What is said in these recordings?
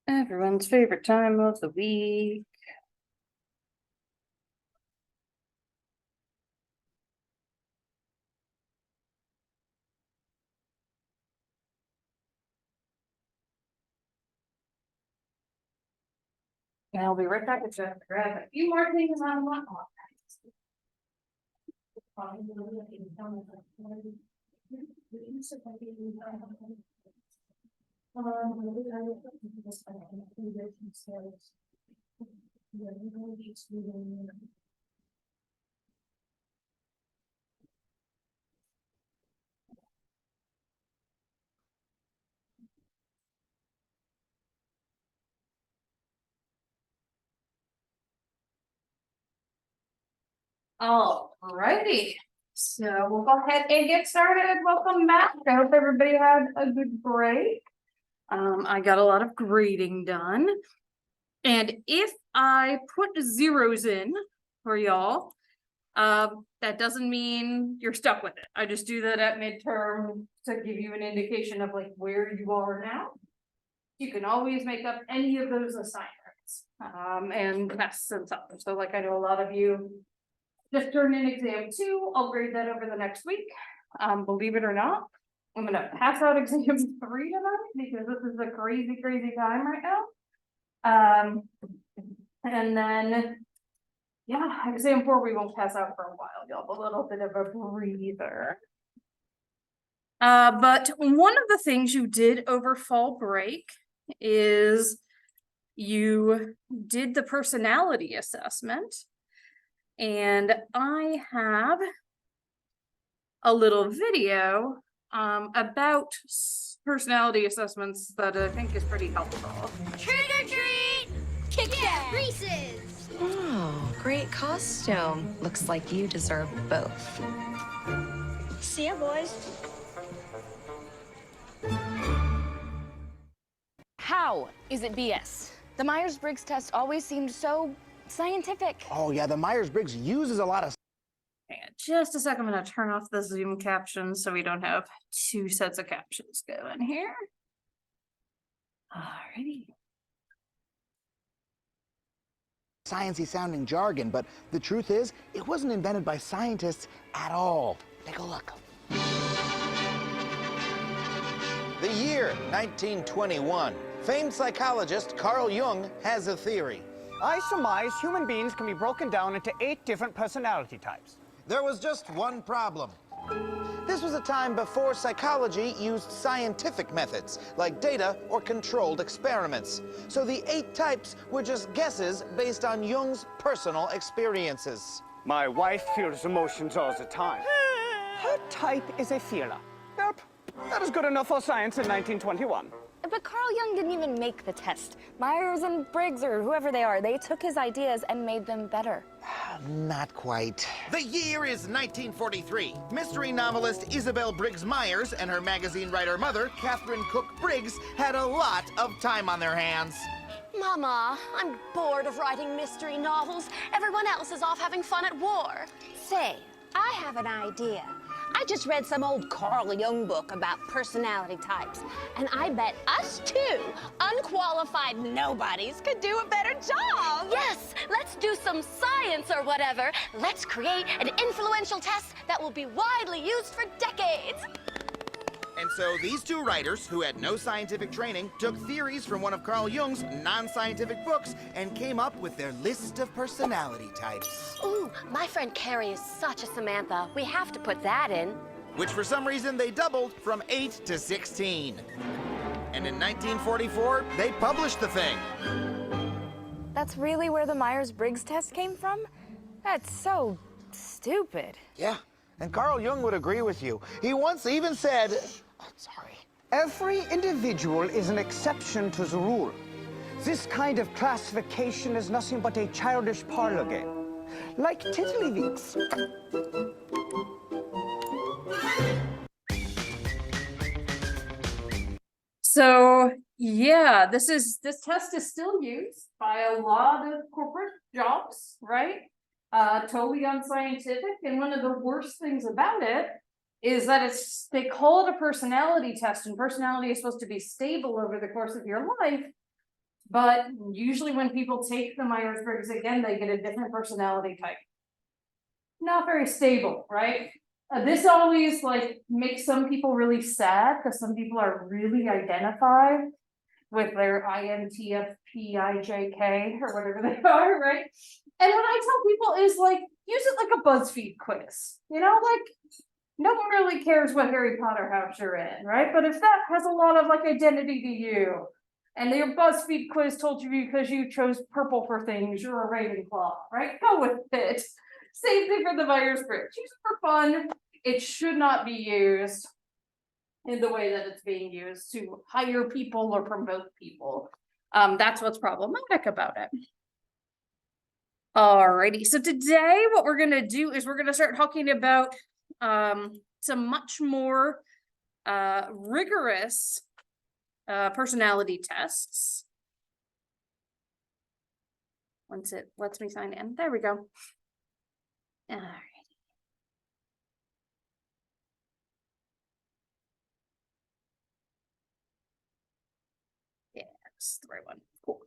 Everyone's favorite time of the week. And I'll be right back to grab a few more things on my Alrighty, so we'll go ahead and get started. Welcome back. I hope everybody had a good break. I got a lot of grading done. And if I put zeros in for y'all, that doesn't mean you're stuck with it. I just do that at midterm to give you an indication of like where you are now. You can always make up any of those assignments, and tests and stuff. So like I know a lot of you just turned in exam 2. I'll grade that over the next week. Believe it or not, I'm gonna pass out exam 3 tonight because this is a crazy, crazy time right now. And then, yeah, exam 4 we won't pass out for a while. You'll have a little bit of a breather. But one of the things you did over fall break is you did the personality assessment. And I have a little video about personality assessments that I think is pretty helpful. Trick or treat! Kit Kat Reese's! Oh, great costume. Looks like you deserve both. See ya, boys. How is it BS? The Myers-Briggs test always seemed so scientific. Oh, yeah, the Myers-Briggs uses a lot of... Hang on just a second, I'm gonna turn off the Zoom captions so we don't have 2 sets of captions going here. Alrighty. sciencey sounding jargon, but the truth is, it wasn't invented by scientists at all. Take a look. The year 1921. Famed psychologist Carl Jung has a theory. I surmise human beings can be broken down into 8 different personality types. There was just one problem. This was a time before psychology used scientific methods, like data or controlled experiments. So the 8 types were just guesses based on Jung's personal experiences. My wife feels emotions all the time. Her type is a feeler. Yep, that is good enough for science in 1921. But Carl Jung didn't even make the test. Myers and Briggs, or whoever they are, they took his ideas and made them better. Not quite. The year is 1943. Mystery novelist Isabel Briggs Myers and her magazine writer mother, Catherine Cook Briggs, had a lot of time on their hands. Mama, I'm bored of writing mystery novels. Everyone else is off having fun at war. Say, I have an idea. I just read some old Carl Jung book about personality types, and I bet us 2 unqualified nobodies could do a better job. Yes, let's do some science or whatever. Let's create an influential test that will be widely used for decades. And so these 2 writers, who had no scientific training, took theories from one of Carl Jung's non-scientific books and came up with their list of personality types. Ooh, my friend Carrie is such a Samantha. We have to put that in. Which for some reason they doubled from 8 to 16. And in 1944, they published the thing. That's really where the Myers-Briggs test came from? That's so stupid. Yeah, and Carl Jung would agree with you. He once even said... Oh, sorry. Every individual is an exception to the rule. This kind of classification is nothing but a childish parlor game. Like Tiddlywinks. So yeah, this test is still used by a lot of corporate jobs, right? Totally unscientific, and one of the worst things about it is that they call it a personality test, and personality is supposed to be stable over the course of your life. But usually when people take the Myers-Briggs again, they get a different personality type. Not very stable, right? This always like makes some people really sad because some people are really identified with their INTFPIJK or whatever they are, right? And what I tell people is like, use it like a BuzzFeed quiz, you know, like no one really cares what Harry Potter house you're in, right? But if that has a lot of like identity to you, and your BuzzFeed quiz told you because you chose purple for things, you're a Ravenclaw, right? Go with it. Same thing for the Myers-Briggs. Use it for fun. It should not be used in the way that it's being used to hire people or promote people. That's what's problematic about it. Alrighty, so today what we're gonna do is we're gonna start talking about some much more rigorous personality tests. Once it lets me sign in, there we go. All right. Yeah, that's the right one. Cool.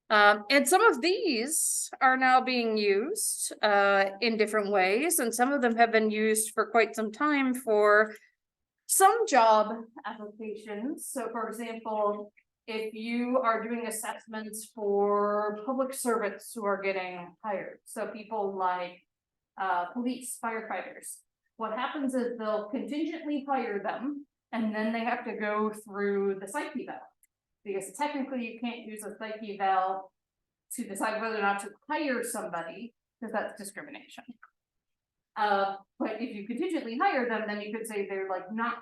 And some of these are now being used in different ways, and some of them have been used for quite some time for some job applications. So for example, if you are doing assessments for public servants who are getting hired, so people like police, firefighters, what happens is they'll contingently hire them, and then they have to go through the psych eval, because technically you can't use a psych eval to decide whether or not to hire somebody, because that's discrimination. But if you contingently hire them, then you could say they're like not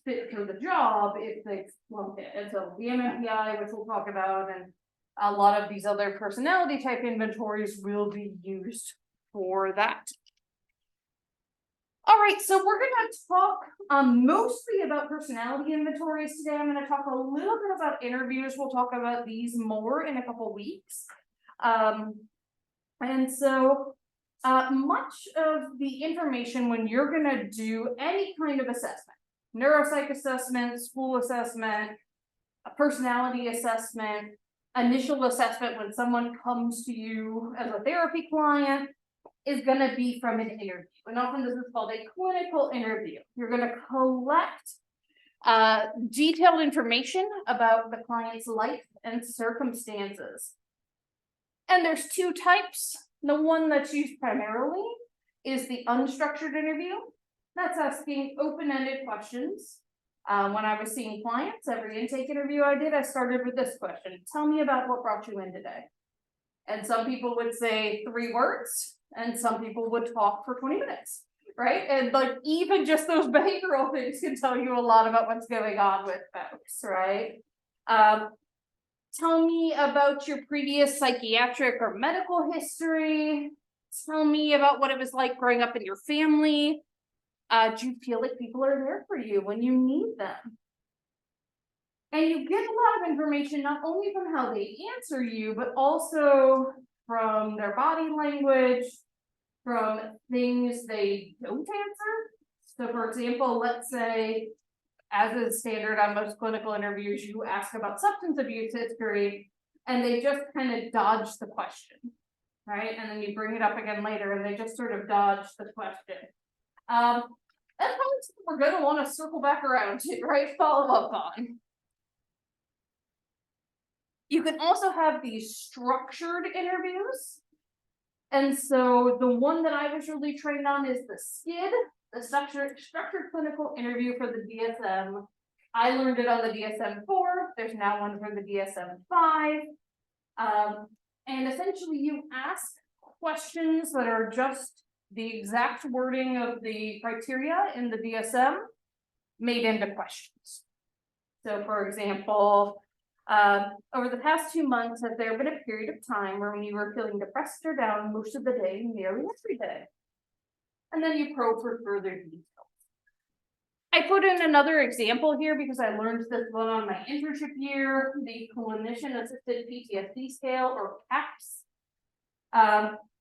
fit for the job if they flunked it. And so the MMPI, which we'll talk about, and a lot of these other personality type inventories will be used for that. All right, so we're gonna talk mostly about personality inventories today. I'm gonna talk a little bit about interviews. We'll talk about these more in a couple weeks. And so much of the information when you're gonna do any kind of assessment, neuropsych assessment, school assessment, a personality assessment, initial assessment when someone comes to you as a therapy client, is going to be from an interview. And often this is called a clinical interview. You're going to collect detailed information about the client's life and circumstances. And there's two types. The one that's used primarily is the unstructured interview. That's asking open-ended questions. When I was seeing clients, every intake interview I did, I started with this question. Tell me about what brought you in today. And some people would say 3 words, and some people would talk for 20 minutes, right? And like even just those behavioral things can tell you a lot about what's going on with folks, right? Tell me about your previous psychiatric or medical history. Tell me about what it was like growing up in your family. Do you feel like people are there for you when you need them? And you get a lot of information, not only from how they answer you, but also from their body language, from things they don't answer. So for example, let's say, as is standard on most clinical interviews, you ask about substance abuse history, and they just kind of dodge the question, right? And then you bring it up again later, and they just sort of dodge the question. That's probably something we're going to want to circle back around to, right? Follow up on. You can also have these structured interviews. And so the one that I was really trained on is the SCID, the structured clinical interview for the DSM. I learned it on the DSM-4. There's now one for the DSM-5. And essentially you ask questions that are just the exact wording of the criteria in the DSM made into questions. So for example, over the past 2 months, has there been a period of time where when you were feeling depressed or down most of the day, nearly every day? And then you probe for further details. I put in another example here because I learned this one on my internship year, the Clinician Assisted PTSD Scale, or CAPS.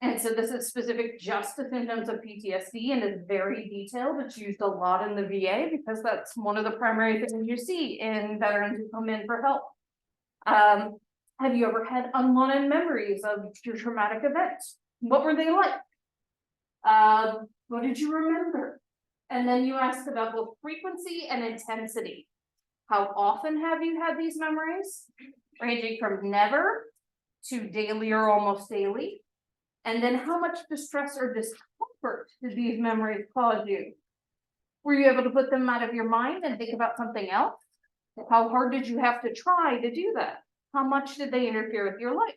And so this is specific just to symptoms of PTSD and is very detailed. It's used a lot in the VA because that's one of the primary things you see in veterans who come in for help. Have you ever had unwanted memories of your traumatic events? What were they like? What did you remember? And then you ask about both frequency and intensity. How often have you had these memories? Ranging from never to daily or almost daily. And then how much distress or discomfort did these memories cause you? Were you able to put them out of your mind and think about something else? How hard did you have to try to do that? How much did they interfere with your life?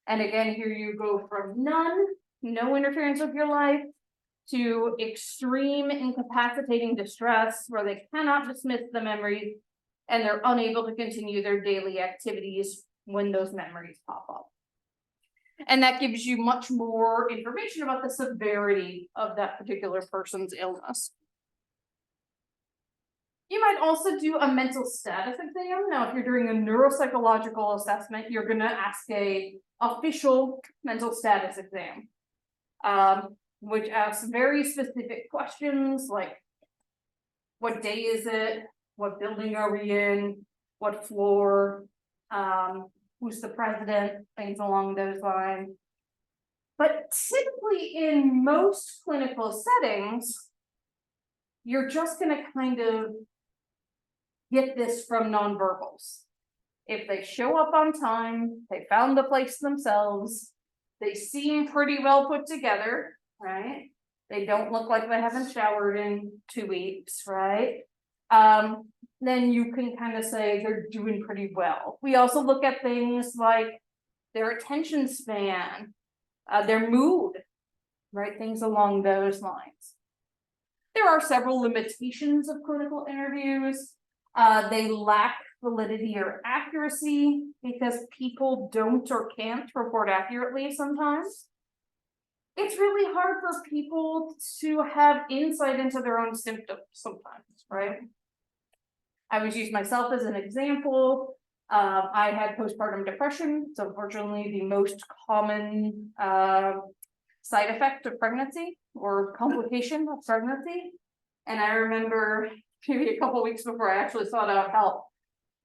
And again, here you go from none, no interference with your life, to extreme incapacitating distress where they cannot dismiss the memories and they're unable to continue their daily activities when those memories pop up. And that gives you much more information about the severity of that particular person's illness. You might also do a mental status exam. Now, if you're doing a neuropsychological assessment, you're going to ask a official mental status exam, which asks very specific questions like, what day is it? What building are we in? What floor? Who's the president? Things along those lines. But typically in most clinical settings, you're just going to kind of get this from nonverbals. If they show up on time, they found the place themselves, they seem pretty well put together, right? They don't look like they haven't showered in 2 weeks, right? Then you can kind of say they're doing pretty well. We also look at things like their attention span, their mood, right? Things along those lines. There are several limitations of clinical interviews. They lack validity or accuracy because people don't or can't report accurately sometimes. It's really hard for people to have insight into their own symptoms sometimes, right? I was using myself as an example. I had postpartum depression. So unfortunately, the most common side effect of pregnancy or complication of pregnancy. And I remember maybe a couple weeks before I actually sought out help,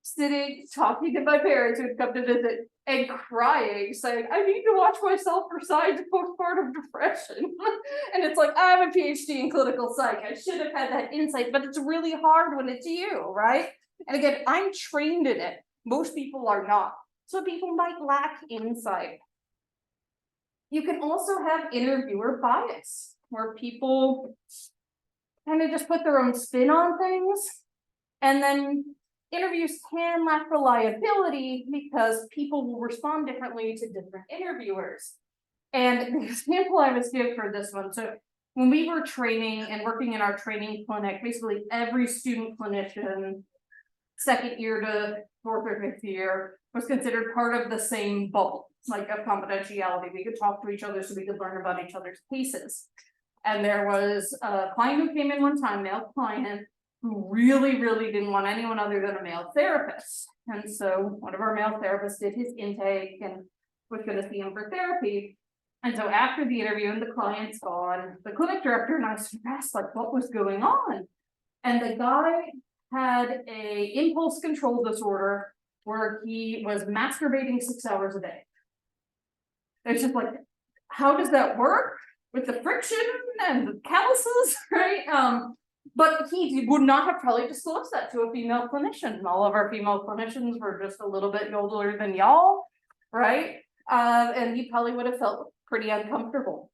sitting, talking to my parents who had come to visit and crying, saying, I need to watch myself for signs of postpartum depression. And it's like, I have a PhD in clinical psych. I should have had that insight, but it's really hard when it's you, right? And again, I'm trained in it. Most people are not. So people might lack insight. You can also have interviewer bias, where people kind of just put their own spin on things. And then interviews can lack reliability because people will respond differently to different interviewers. And the example I was given for this one, so when we were training and working in our training clinic, basically every student clinician, second year to fourth or fifth year, was considered part of the same bubble, like of confidentiality. We could talk to each other so we could learn about each other's cases. And there was a client who came in one time, male client, who really didn't want anyone other than a male therapist. And so one of our male therapists did his intake and was going to see him for therapy. And so after the interview and the client's gone, the clinic director and I asked like what was going on. And the guy had a impulse control disorder where he was masturbating 6 hours a day. It's just like, how does that work with the friction and the calluses, right? But he would not have probably disclosed that to a female clinician. All of our female clinicians were just a little bit older than y'all, right? And he probably would have felt pretty uncomfortable.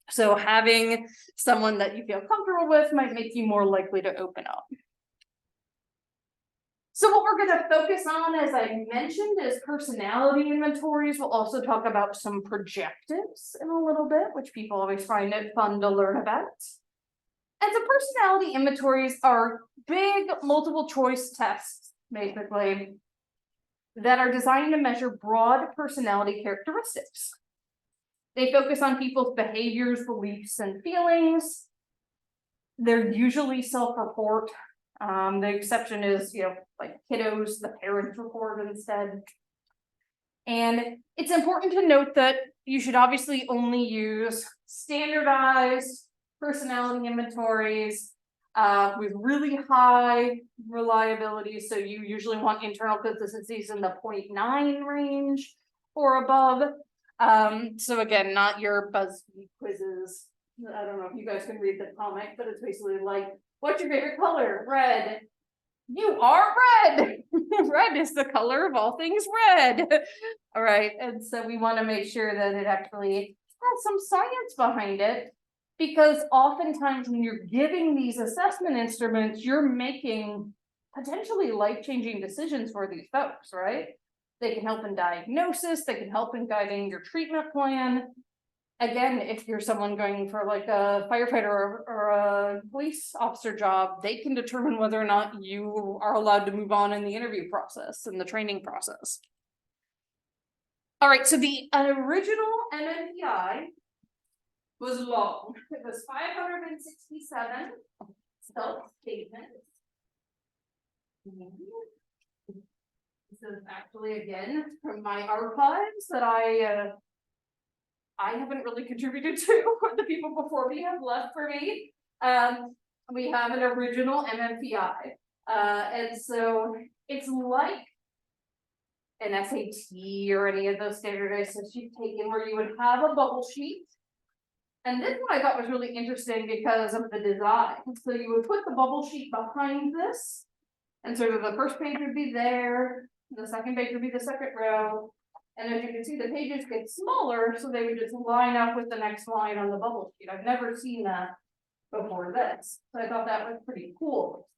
So having someone that you feel comfortable with might make you more likely to open up. So what we're going to focus on, as I mentioned, is personality inventories. We'll also talk about some projectives in a little bit, which people always find it fun to learn about. And so personality inventories are big multiple choice tests, basically, that are designed to measure broad personality characteristics. They focus on people's behaviors, beliefs, and feelings. They're usually self-report. The exception is, like kiddos, the parents report instead. And it's important to note that you should obviously only use standardized personality inventories with really high reliability. So you usually want internal consistencies in the 0.9 range or above. So again, not your BuzzFeed quizzes. I don't know if you guys can read the comic, but it's basically like, what's your favorite color? Red. You are red. Red is the color of all things red. All right. And so we want to make sure that it actually has some science behind it, because oftentimes when you're giving these assessment instruments, you're making potentially life-changing decisions for these folks, right? They can help in diagnosis, they can help in guiding your treatment plan. Again, if you're someone going for like a firefighter or a police officer job, they can determine whether or not you are allowed to move on in the interview process and the training process. All right, so the original MMPI was long. It was 567 self-statements. This is actually, again, from my archives that I haven't really contributed to, what the people before me have left for me. We have an original MMPI. And so it's like an SAT or any of those standardized tests you've taken, where you would have a bubble sheet. And this one I thought was really interesting because of the design. So you would put the bubble sheet behind this, and sort of the first page would be there, the second page would be the second row. And as you can see, the pages get smaller, so they would just line up with the next line on the bubble sheet. I've never seen that before this, so I thought that was pretty cool.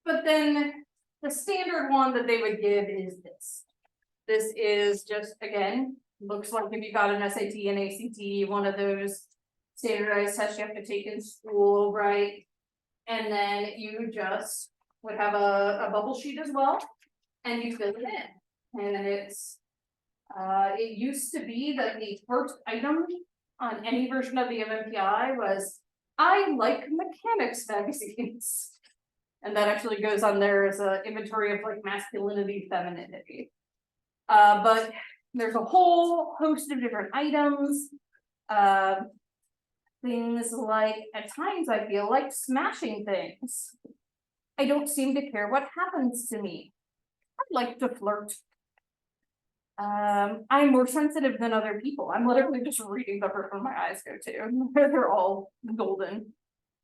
But then the standard one that they would give is this. This is just, again, looks like if you got an SAT and ACT, one of those standardized tests you have to take in school, right? And then you just would have a bubble sheet as well, and you fill it in. And it's, it used to be that the first item on any version of the MMPI was, I like mechanics magazines. And that actually goes on there as an inventory of like masculinity, femininity. But there's a whole host of different items. Things like, at times I feel like smashing things. I don't seem to care what happens to me. I like to flirt. I'm more sensitive than other people. I'm literally just reading the first one my eyes go to. They're all golden.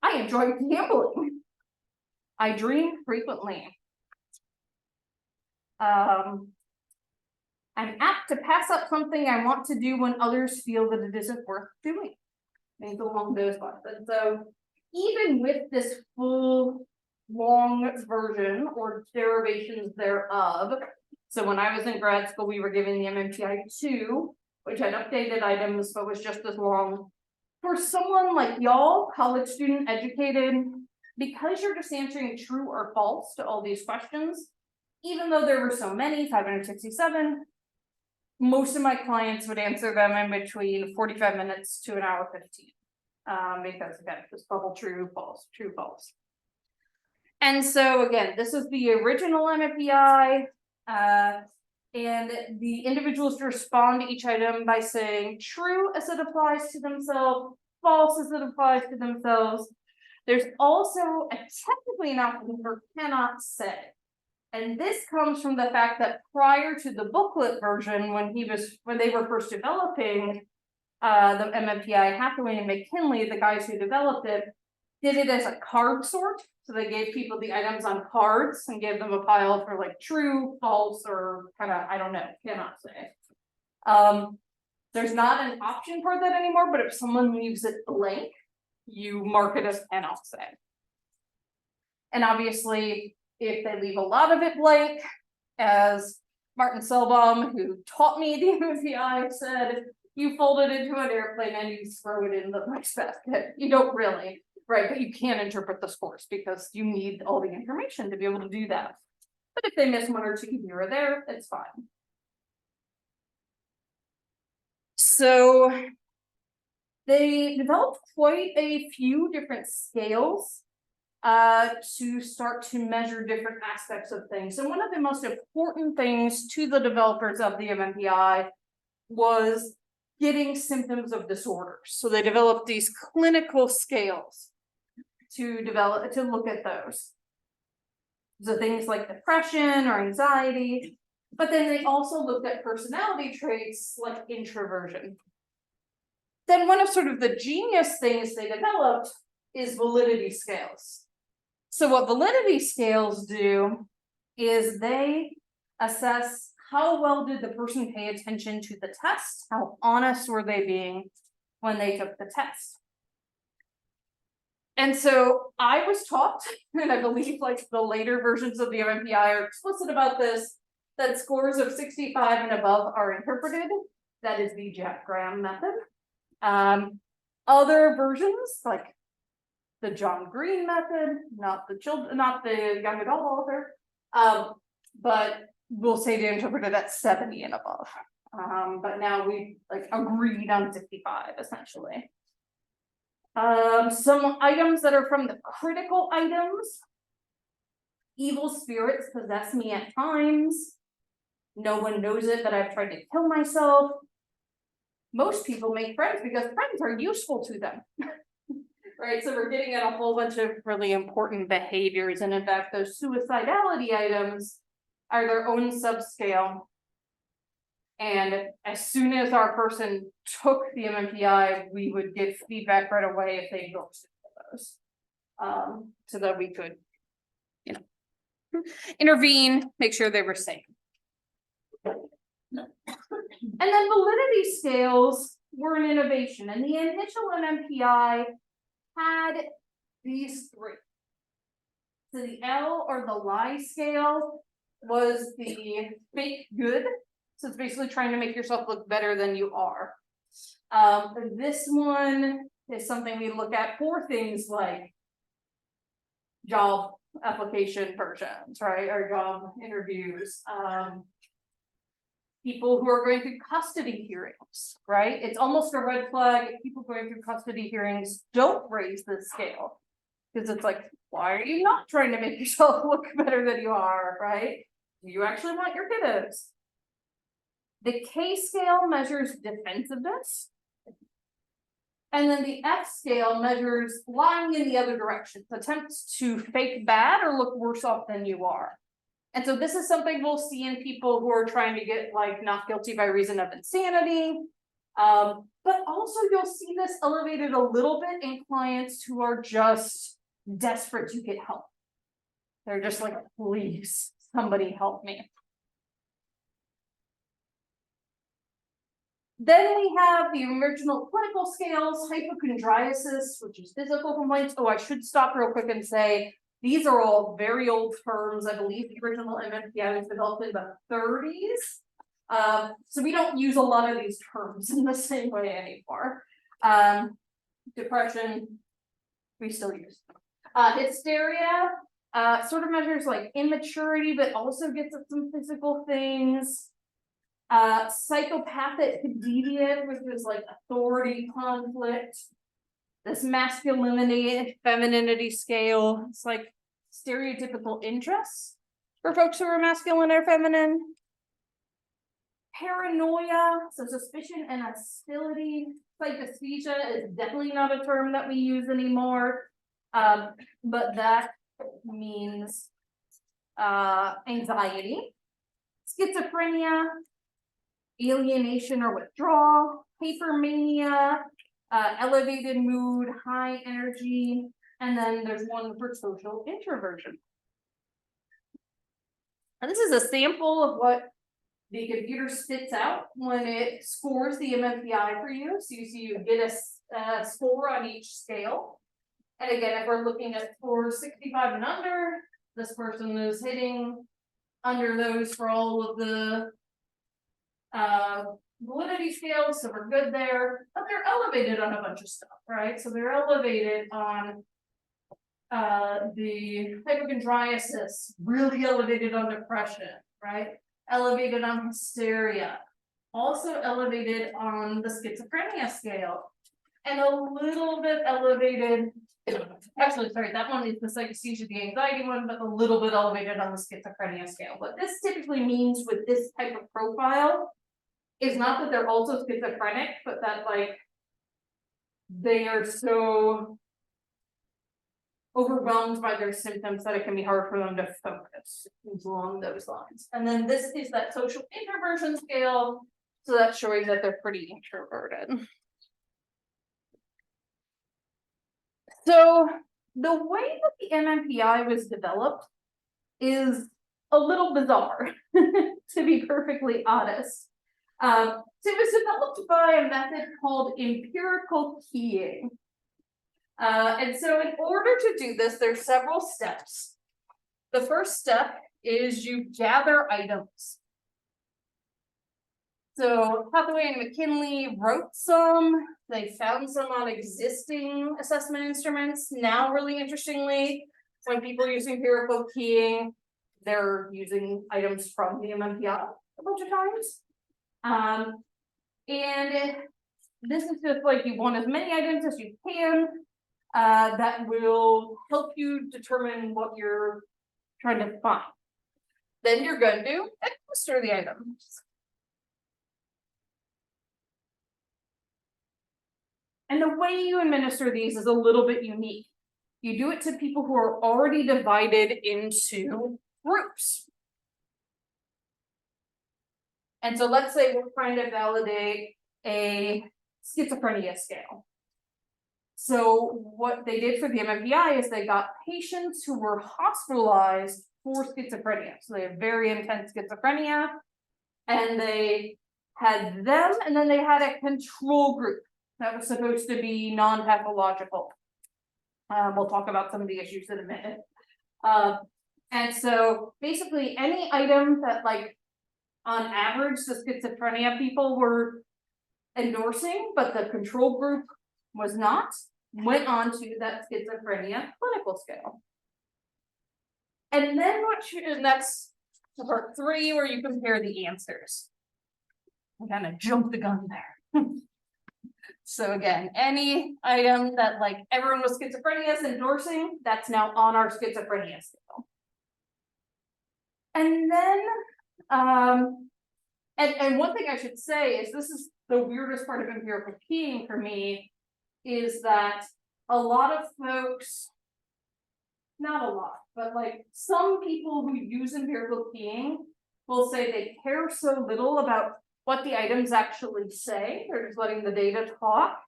I enjoy gambling. I dream frequently. I'm apt to pass up something I want to do when others feel that it isn't worth doing. Things along those lines. And so even with this full long version or derivations thereof, so when I was in grad school, we were given the MMPI 2, which had updated items, but was just as long. For someone like y'all, college student educated, because you're just answering true or false to all these questions, even though there were so many, 567, most of my clients would answer them in between 45 minutes to an hour 15. Because again, just bubble true, false, true, false. And so again, this is the original MMPI, and the individuals respond to each item by saying true as it applies to themselves, false as it applies to themselves. There's also technically an option for cannot say. And this comes from the fact that prior to the booklet version, when they were first developing the MMPI, Hathaway and McKinley, the guys who developed it, did it as a card sort. So they gave people the items on cards and gave them a pile for like true, false, or kind of, I don't know, cannot say. There's not an option for that anymore, but if someone leaves it blank, you mark it as cannot say. And obviously, if they leave a lot of it blank, as Martin Selbaum, who taught me the MMPI, said, you fold it into an airplane and you throw it in the rice basket. You don't really, right? But you can interpret the scores because you need all the information to be able to do that. But if they miss one or two here or there, it's fine. So they developed quite a few different scales to start to measure different aspects of things. And one of the most important things to the developers of the MMPI was getting symptoms of disorders. So they developed these clinical scales to look at those. So things like depression or anxiety, but then they also looked at personality traits like introversion. Then one of sort of the genius things they developed is validity scales. So what validity scales do is they assess how well did the person pay attention to the test, how honest were they being when they took the test. And so I was taught, and I believe like the later versions of the MMPI are explicit about this, that scores of 65 and above are interpreted. That is the Jack Graham method. Other versions, like the John Green method, not the young adult author, but we'll say they interpreted at 70 and above. But now we like agreed on 65 essentially. Some items that are from the critical items. Evil spirits possess me at times. No one knows it, but I've tried to kill myself. Most people make friends because friends are useful to them. Right, so we're getting at a whole bunch of really important behaviors, and in fact, those suicidality items are their own subscale. And as soon as our person took the MMPI, we would get feedback right away if they ghosted those, so that we could, you know, intervene, make sure they were safe. And then validity scales were an innovation, and the initial MMPI had these three. So the L or the lie scale was the fake good. So it's basically trying to make yourself look better than you are. This one is something we look at for things like job application versions, right? Or job interviews. People who are going through custody hearings, right? It's almost a red flag if people going through custody hearings don't raise this scale. Because it's like, why are you not trying to make yourself look better than you are, right? Do you actually want your kiddos? The K scale measures defensiveness. And then the F scale measures lying in the other direction, attempts to fake bad or look worse off than you are. And so this is something we'll see in people who are trying to get like not guilty by reason of insanity. But also you'll see this elevated a little bit in clients who are just desperate to get help. They're just like, please, somebody help me. Then we have the original clinical scales, hypochondriasis, which is physical complaints. Oh, I should stop real quick and say, these are all very old terms. I believe the original MMPI was developed in the 30s. So we don't use a lot of these terms in the same way anymore. Depression, we still use. Hysteria, sort of measures like immaturity, but also gets at some physical things. Psychopathic deviant, which is like authority conflict. This masculinity, femininity scale, it's like stereotypical interests for folks who are masculine or feminine. Paranoia, so suspicion and hostility. Psychesthesia is definitely not a term that we use anymore, but that means anxiety. Schizophrenia, alienation or withdrawal, hypermania, elevated mood, high energy, and then there's one for social introversion. And this is a sample of what the computer spits out when it scores the MMPI for you. So you see you get a score on each scale. And again, if we're looking at scores 65 and under, this person is hitting under those for all of the validity scales, so we're good there, but they're elevated on a bunch of stuff, right? So they're elevated on the hypochondriasis, really elevated on depression, right? Elevated on hysteria, also elevated on the schizophrenia scale. and a little bit elevated. Actually, sorry, that one is the psychesthesia, the anxiety one, but a little bit elevated on the schizophrenia scale. What this typically means with this type of profile is not that they're also schizophrenic, but that like they are so overwhelmed by their symptoms that it can be hard for them to focus. Things along those lines. And then this is that social introversion scale. So that's showing that they're pretty introverted. So the way that the MMPI was developed is a little bizarre, to be perfectly honest. So it was developed by a method called empirical keying. And so in order to do this, there's several steps. The first step is you gather items. So Hathaway and McKinley wrote some, they found some on existing assessment instruments. Now, really interestingly, when people are using empirical keying, they're using items from the MMPI a bunch of times. And this is just like you want as many items as you can that will help you determine what you're trying to find. Then you're going to administer the items. And the way you administer these is a little bit unique. You do it to people who are already divided into groups. And so let's say we're trying to validate a schizophrenia scale. So what they did for the MMPI is they got patients who were hospitalized for schizophrenia. So they have very intense schizophrenia, and they had them, and then they had a control group that was supposed to be non-pathological. We'll talk about some of the issues in a minute. And so basically any item that like on average the schizophrenia people were endorsing, but the control group was not, went on to that schizophrenia clinical scale. And then and that's part 3 where you compare the answers. I kind of jumped the gun there. So again, any item that like everyone with schizophrenia is endorsing, that's now on our schizophrenia scale. And then, and one thing I should say is this is the weirdest part of empirical keying for me, is that a lot of folks, not a lot, but like some people who use empirical keying will say they care so little about what the items actually say, they're just letting the data talk,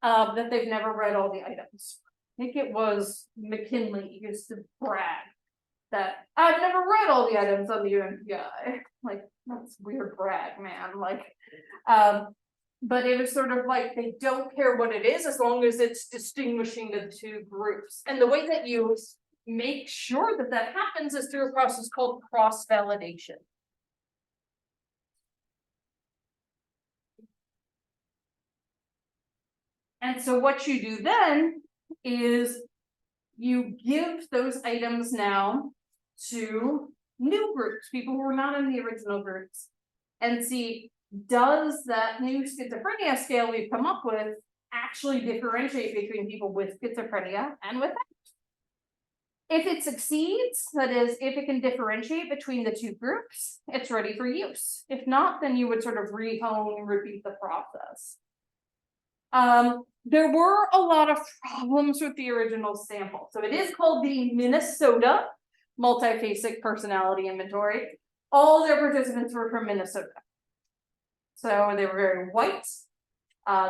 that they've never read all the items. I think it was McKinley used to brag that I've never read all the items on the UMPI. Like, that's weird brag, man. Like, but it was sort of like they don't care what it is as long as it's distinguishing the two groups. And the way that you make sure that that happens is through a process called cross-validation. And so what you do then is you give those items now to new groups, people who are not in the original groups, and see, does that new schizophrenia scale we've come up with actually differentiate between people with schizophrenia and without? If it succeeds, that is, if it can differentiate between the two groups, it's ready for use. If not, then you would sort of rehome and repeat the process. There were a lot of problems with the original sample. So it is called the Minnesota Multiphasic Personality Inventory. All their participants were from Minnesota. So they were very white.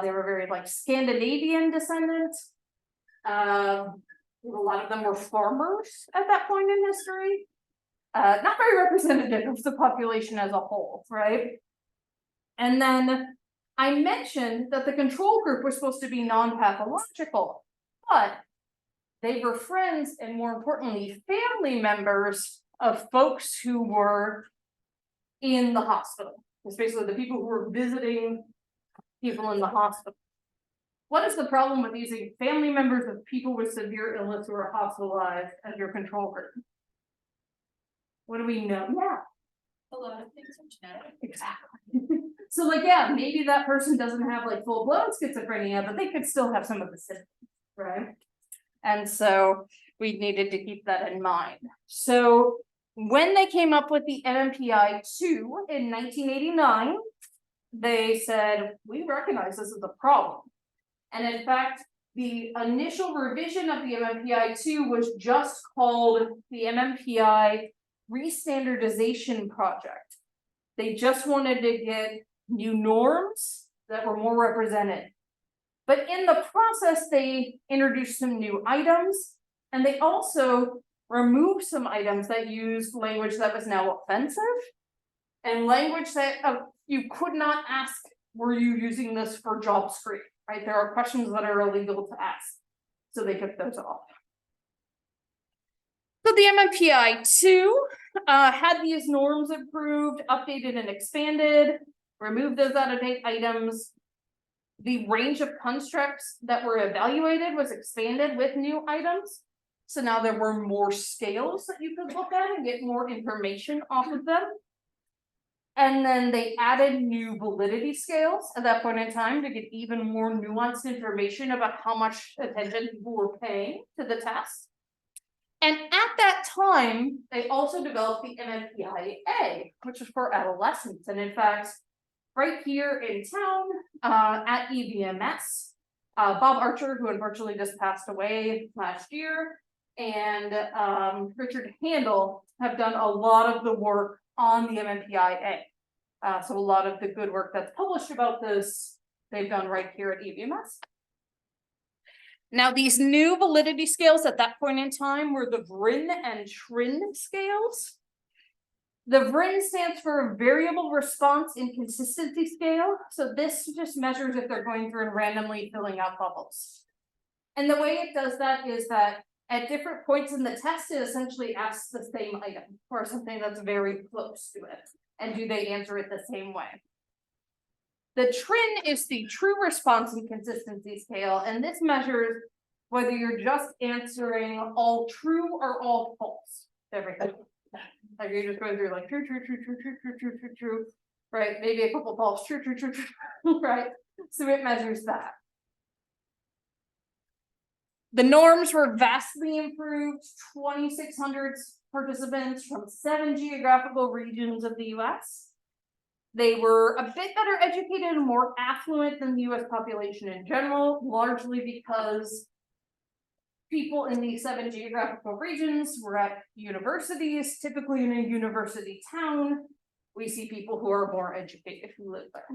They were very like Scandinavian descendant. A lot of them were farmers at that point in history. Not very representative of the population as a whole, right? And then I mentioned that the control group was supposed to be non-pathological, but they were friends and, more importantly, family members of folks who were in the hospital. It's basically the people who were visiting people in the hospital. What is the problem with using family members of people with severe illness who are hospitalized as your control group? What do we know now? A lot of things are genetic. Exactly. So like, yeah, maybe that person doesn't have like full blown schizophrenia, but they could still have some of the symptoms, right? And so we needed to keep that in mind. So when they came up with the MMPI-2 in 1989, they said, we recognize this is a problem. And in fact, the initial revision of the MMPI-2 was just called the MMPI Restandardization Project. They just wanted to get new norms that were more represented. But in the process, they introduced some new items, and they also removed some items that used language that was now offensive, and language that you could not ask, were you using this for job screen, right? There are questions that are illegal to ask, so they took those off. So the MMPI-2 had these norms approved, updated and expanded, removed those out-of-date items. The range of constructs that were evaluated was expanded with new items. So now there were more scales that you could look at and get more information off of them. And then they added new validity scales at that point in time to get even more nuanced information about how much attention people were paying to the test. And at that time, they also developed the MMPI-A, which is for adolescents. And in fact, right here in town, at EVMS, Bob Archer, who unfortunately just passed away last year, and Richard Handel have done a lot of the work on the MMPI-A. So a lot of the good work that's published about this, they've done right here at EVMS. Now, these new validity scales at that point in time were the VRIN and TRIN scales. The VRIN stands for Variable Response Inconsistency Scale. So this just measures if they're going through and randomly filling out bubbles. And the way it does that is that at different points in the test, it essentially asks the same item or something that's very close to it. And do they answer it the same way? The TRIN is the True Response Inconsistency Scale, and this measures whether you're just answering all true or all false to everything. Like you're just going through like true, right? Maybe a couple false, true, right? So it measures that. The norms were vastly improved, 2,600 participants from 7 geographical regions of the US. They were a bit better educated and more affluent than the US population in general, largely because people in these 7 geographical regions were at universities. Typically in a university town, we see people who are more educated who live there.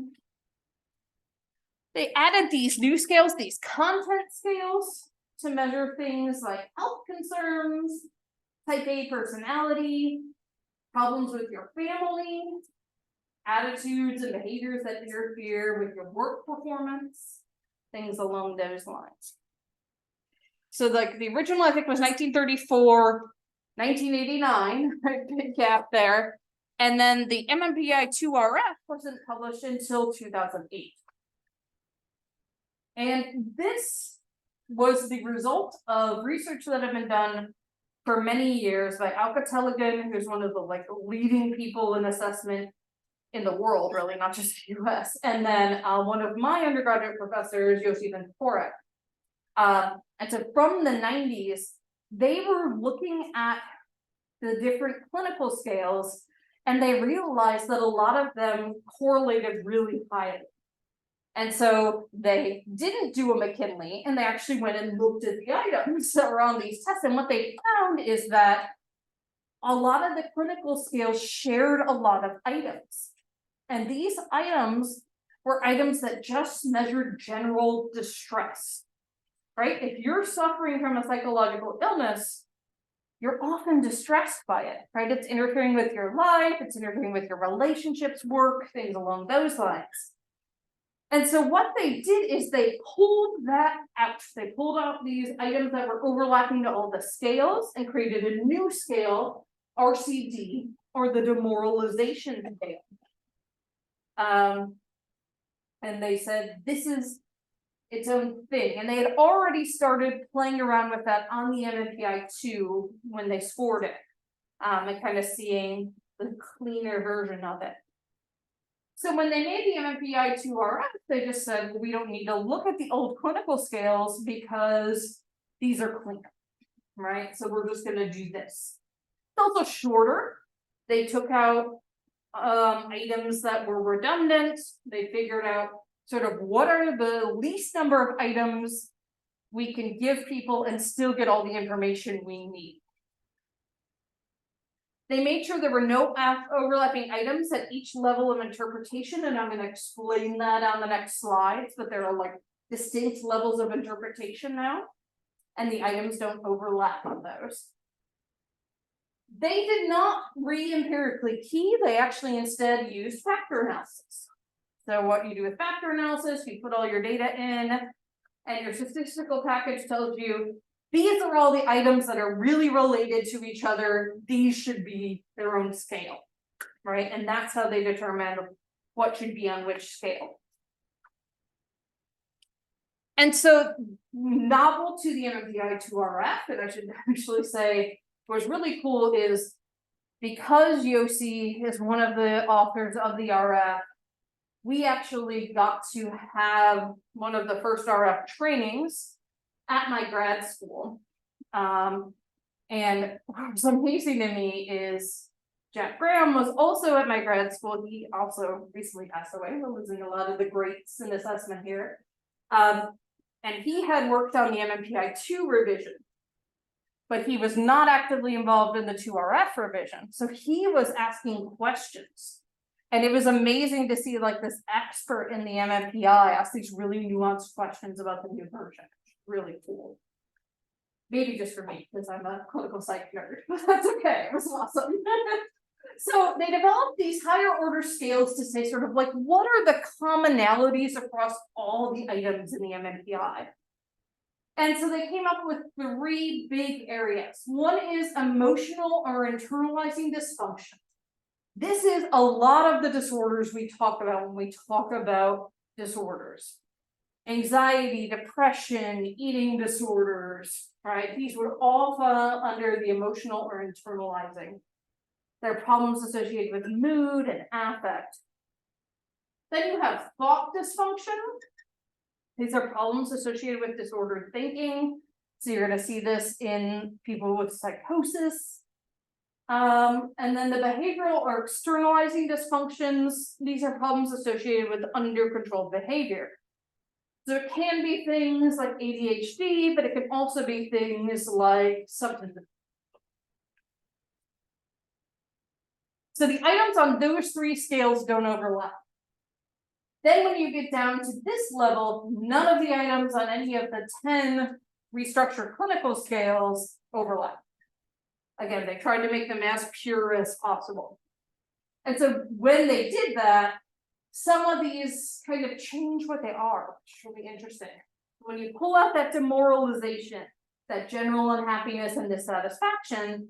They added these new scales, these content scales, to measure things like health concerns, type A personality, problems with your family, attitudes and behaviors that interfere with your work performance, things along those lines. So like the original, I think, was 1934, 1989, right, big gap there. And then the MMPI-2RF wasn't published until 2008. And this was the result of research that had been done for many years by Alka Tellegen, who's one of the like leading people in assessment in the world, really, not just the US. And then one of my undergraduate professors, Yossi Ben-Porek. And so from the 90s, they were looking at the different clinical scales, and they realized that a lot of them correlated really highly. And so they didn't do a McKinley, and they actually went and looked at the items that were on these tests. And what they found is that a lot of the clinical scales shared a lot of items. And these items were items that just measured general distress, right? If you're suffering from a psychological illness, you're often distressed by it, right? It's interfering with your life, it's interfering with your relationships, work, things along those lines. And so what they did is they pulled that out. They pulled out these items that were overlapping to all the scales and created a new scale, RCD, or the demoralization scale. And they said, this is its own thing. And they had already started playing around with that on the MMPI-2 when they scored it. And kind of seeing the cleaner version of it. So when they made the MMPI-2RF, they just said, we don't need to look at the old clinical scales because these are cleaner, right? So we're just gonna do this. It's also shorter. They took out items that were redundant. They figured out sort of what are the least number of items we can give people and still get all the information we need. They made sure there were no overlapping items at each level of interpretation, and I'm going to explain that on the next slides, but there are like distinct levels of interpretation now, and the items don't overlap on those. They did not re-empirically key, they actually instead used factor analysis. So what you do with factor analysis, you put all your data in, and your statistical package tells you, these are all the items that are really related to each other. These should be their own scale, right? And that's how they determine what should be on which scale. And so novel to the MMPI-2RF, and I should actually say what's really cool is because Yossi is one of the authors of the RF, we actually got to have one of the first RF trainings at my grad school. And what's amazing to me is Jack Graham was also at my grad school. He also recently passed away. We're losing a lot of the greats in assessment here. And he had worked on the MMPI-2 revision, but he was not actively involved in the 2RF revision. So he was asking questions. And it was amazing to see like this expert in the MMPI ask these really nuanced questions about the new version. Really cool. Maybe just for me, because I'm a clinical psych nerd, but that's okay. It was awesome. So they developed these higher order scales to say sort of like, what are the commonalities across all the items in the MMPI? And so they came up with 3 big areas. One is emotional or internalizing dysfunction. This is a lot of the disorders we talk about when we talk about disorders. Anxiety, depression, eating disorders, right? These would all fall under the emotional or internalizing. There are problems associated with mood and affect. Then you have thought dysfunction. These are problems associated with disordered thinking. So you're going to see this in people with psychosis. And then the behavioral or externalizing dysfunctions, these are problems associated with under-controlled behavior. So it can be things like ADHD, but it can also be things like substance abuse. So the items on those 3 scales don't overlap. Then when you get down to this level, none of the items on any of the 10 restructured clinical scales overlap. Again, they tried to make them as pure as possible. And so when they did that, some of these kind of change what they are, which is really interesting. When you pull out that demoralization, that general unhappiness and dissatisfaction,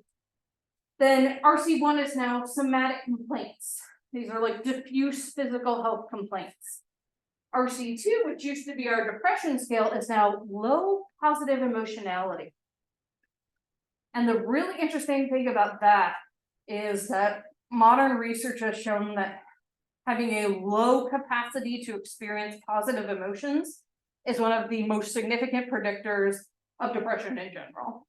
then RC1 is now somatic complaints. These are like diffuse physical health complaints. RC2, which used to be our depression scale, is now low positive emotionality. And the really interesting thing about that is that modern research has shown that having a low capacity to experience positive emotions is one of the most significant predictors of depression in general.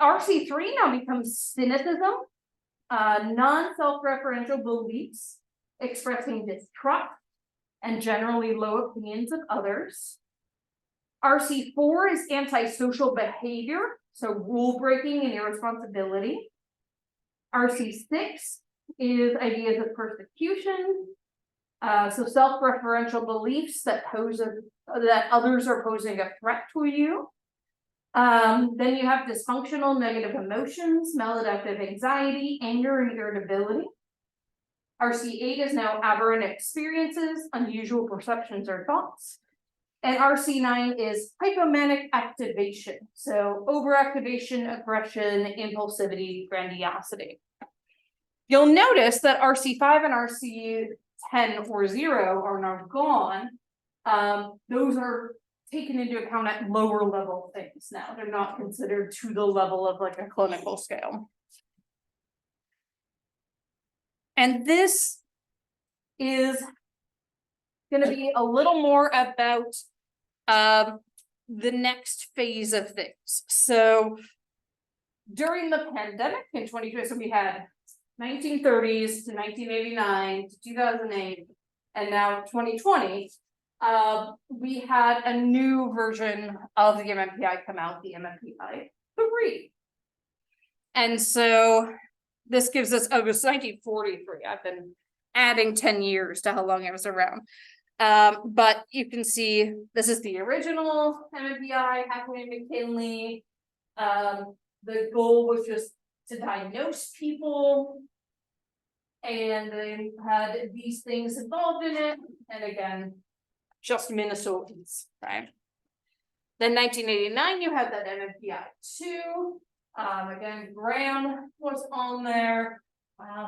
RC3 now becomes cynicism, non-self-referential beliefs, expressing distrust and generally low opinions of others. RC4 is antisocial behavior, so rule breaking and irresponsibility. RC6 is ideas of persecution, so self-referential beliefs that that others are posing a threat to you. Then you have dysfunctional negative emotions, maladaptive anxiety, anger, and irritability. RC8 is now aberrant experiences, unusual perceptions or thoughts. And RC9 is hypomanic activation, so overactivation, aggression, impulsivity, grandiosity. You'll notice that RC5 and RC10 or 0 are now gone. Those are taken into account at lower level things now. They're not considered to the level of like a clinical scale. And this is gonna be a little more about the next phase of things. So during the pandemic in 2020, so we had 1930s to 1989 to 2008, and now 2020, we had a new version of the MMPI come out, the MMPI 3. And so this gives us, oh, it was 1943. I've been adding 10 years to how long it was around. But you can see this is the original MMPI, Hathaway McKinley. The goal was just to diagnose people, and they had these things involved in it, and again, just Minnesotans, right? Then 1989, you had that MMPI 2. Again, Graham was on there,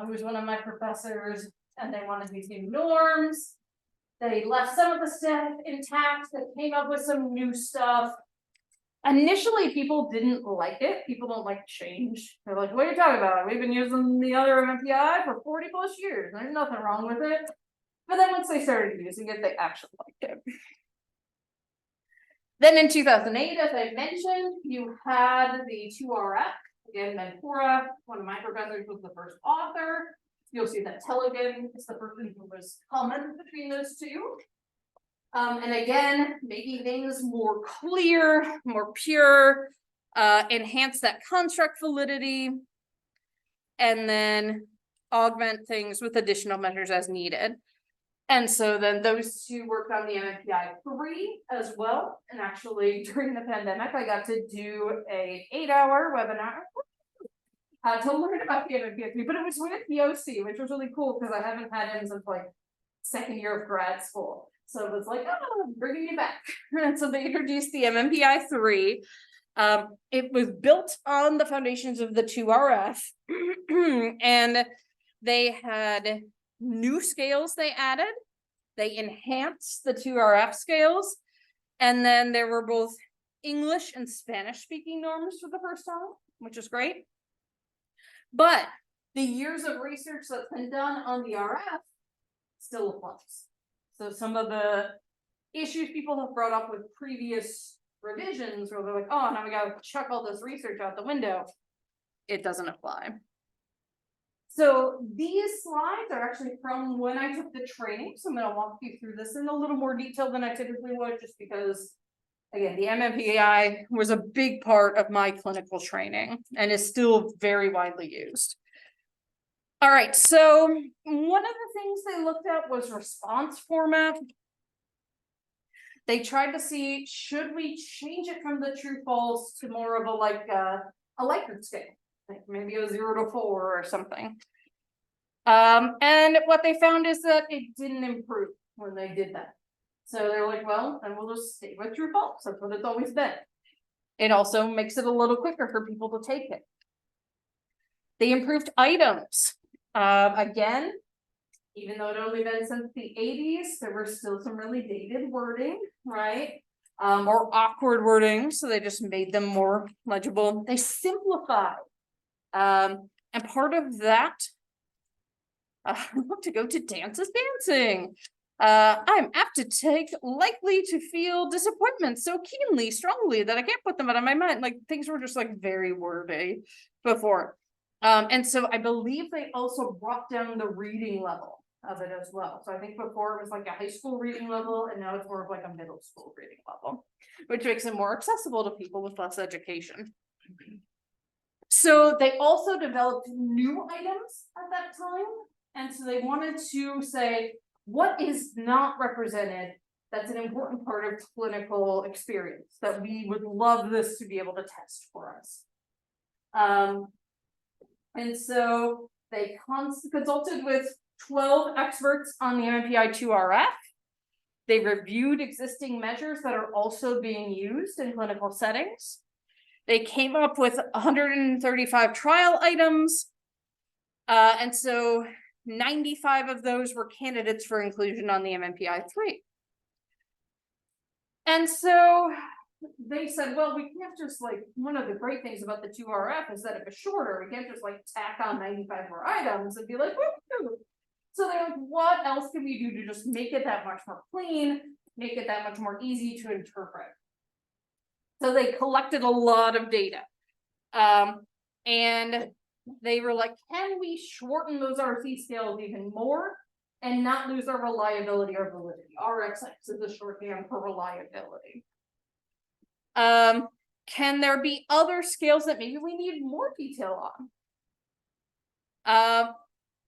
who was one of my professors, and they wanted these new norms. They left some of the stuff intact, they came up with some new stuff. Initially, people didn't like it. People don't like change. They're like, what are you talking about? We've been using the other MMPI for 40 plus years. There's nothing wrong with it. But then once they started using it, they actually liked it. Then in 2008, as I mentioned, you had the 2RF. Again, Menpora, one of my professors, was the first author. You'll see that Tellegen is the person who was common between those two. And again, making things more clear, more pure, enhance that construct validity, and then augment things with additional measures as needed. And so then those two worked on the MMPI 3 as well. And actually during the pandemic, I got to do a 8-hour webinar to learn about the MMPI 3, but it was with the OC, which was really cool because I haven't had him since like second year of grad school. So it was like, oh, I'm bringing you back. And so they introduced the MMPI 3. It was built on the foundations of the 2RF. And they had new scales they added. They enhanced the 2RF scales. And then there were both English and Spanish speaking norms for the first time, which is great. But the years of research that's been done on the RF still applies. So some of the issues people have brought up with previous revisions where they're like, oh, now we gotta chuck all this research out the window. It doesn't apply. So these slides are actually from when I took the training. So I'm gonna walk you through this in a little more detail than I typically would, just because, again, the MMPI was a big part of my clinical training and is still very widely used. All right, so one of the things they looked at was response format. They tried to see, should we change it from the true false to more of a Likert scale, like maybe a 0 to 4 or something. And what they found is that it didn't improve when they did that. So they're like, well, then we'll just stay with true false. That's what it's always been. It also makes it a little quicker for people to take it. They improved items. Again, even though it only been since the 80s, there were still some really dated wording, right? Or awkward wording, so they just made them more legible. They simplified. And part of that, to go to dance is dancing. I'm apt to take, likely to feel disappointment so keenly, strongly that I can't put them out of my mind. Like things were just like very wordy before. And so I believe they also brought down the reading level of it as well. So I think before it was like a high school reading level, and now it's more of like a middle school reading level, which makes it more accessible to people with less education. So they also developed new items at that time. And so they wanted to say, what is not represented that's an important part of clinical experience that we would love this to be able to test for us. And so they consulted with 12 experts on the MMPI 2RF. They reviewed existing measures that are also being used in clinical settings. They came up with 135 trial items. And so 95 of those were candidates for inclusion on the MMPI 3. And so they said, well, we can't just like, one of the great things about the 2RF is that if it's shorter, we can't just like tack on 95 more items and be like, woo. So they're like, what else can we do to just make it that much more clean, make it that much more easy to interpret? So they collected a lot of data. And they were like, can we shorten those RC scales even more and not lose our reliability or validity? RxX is a shorthand for reliability. Can there be other scales that maybe we need more detail on?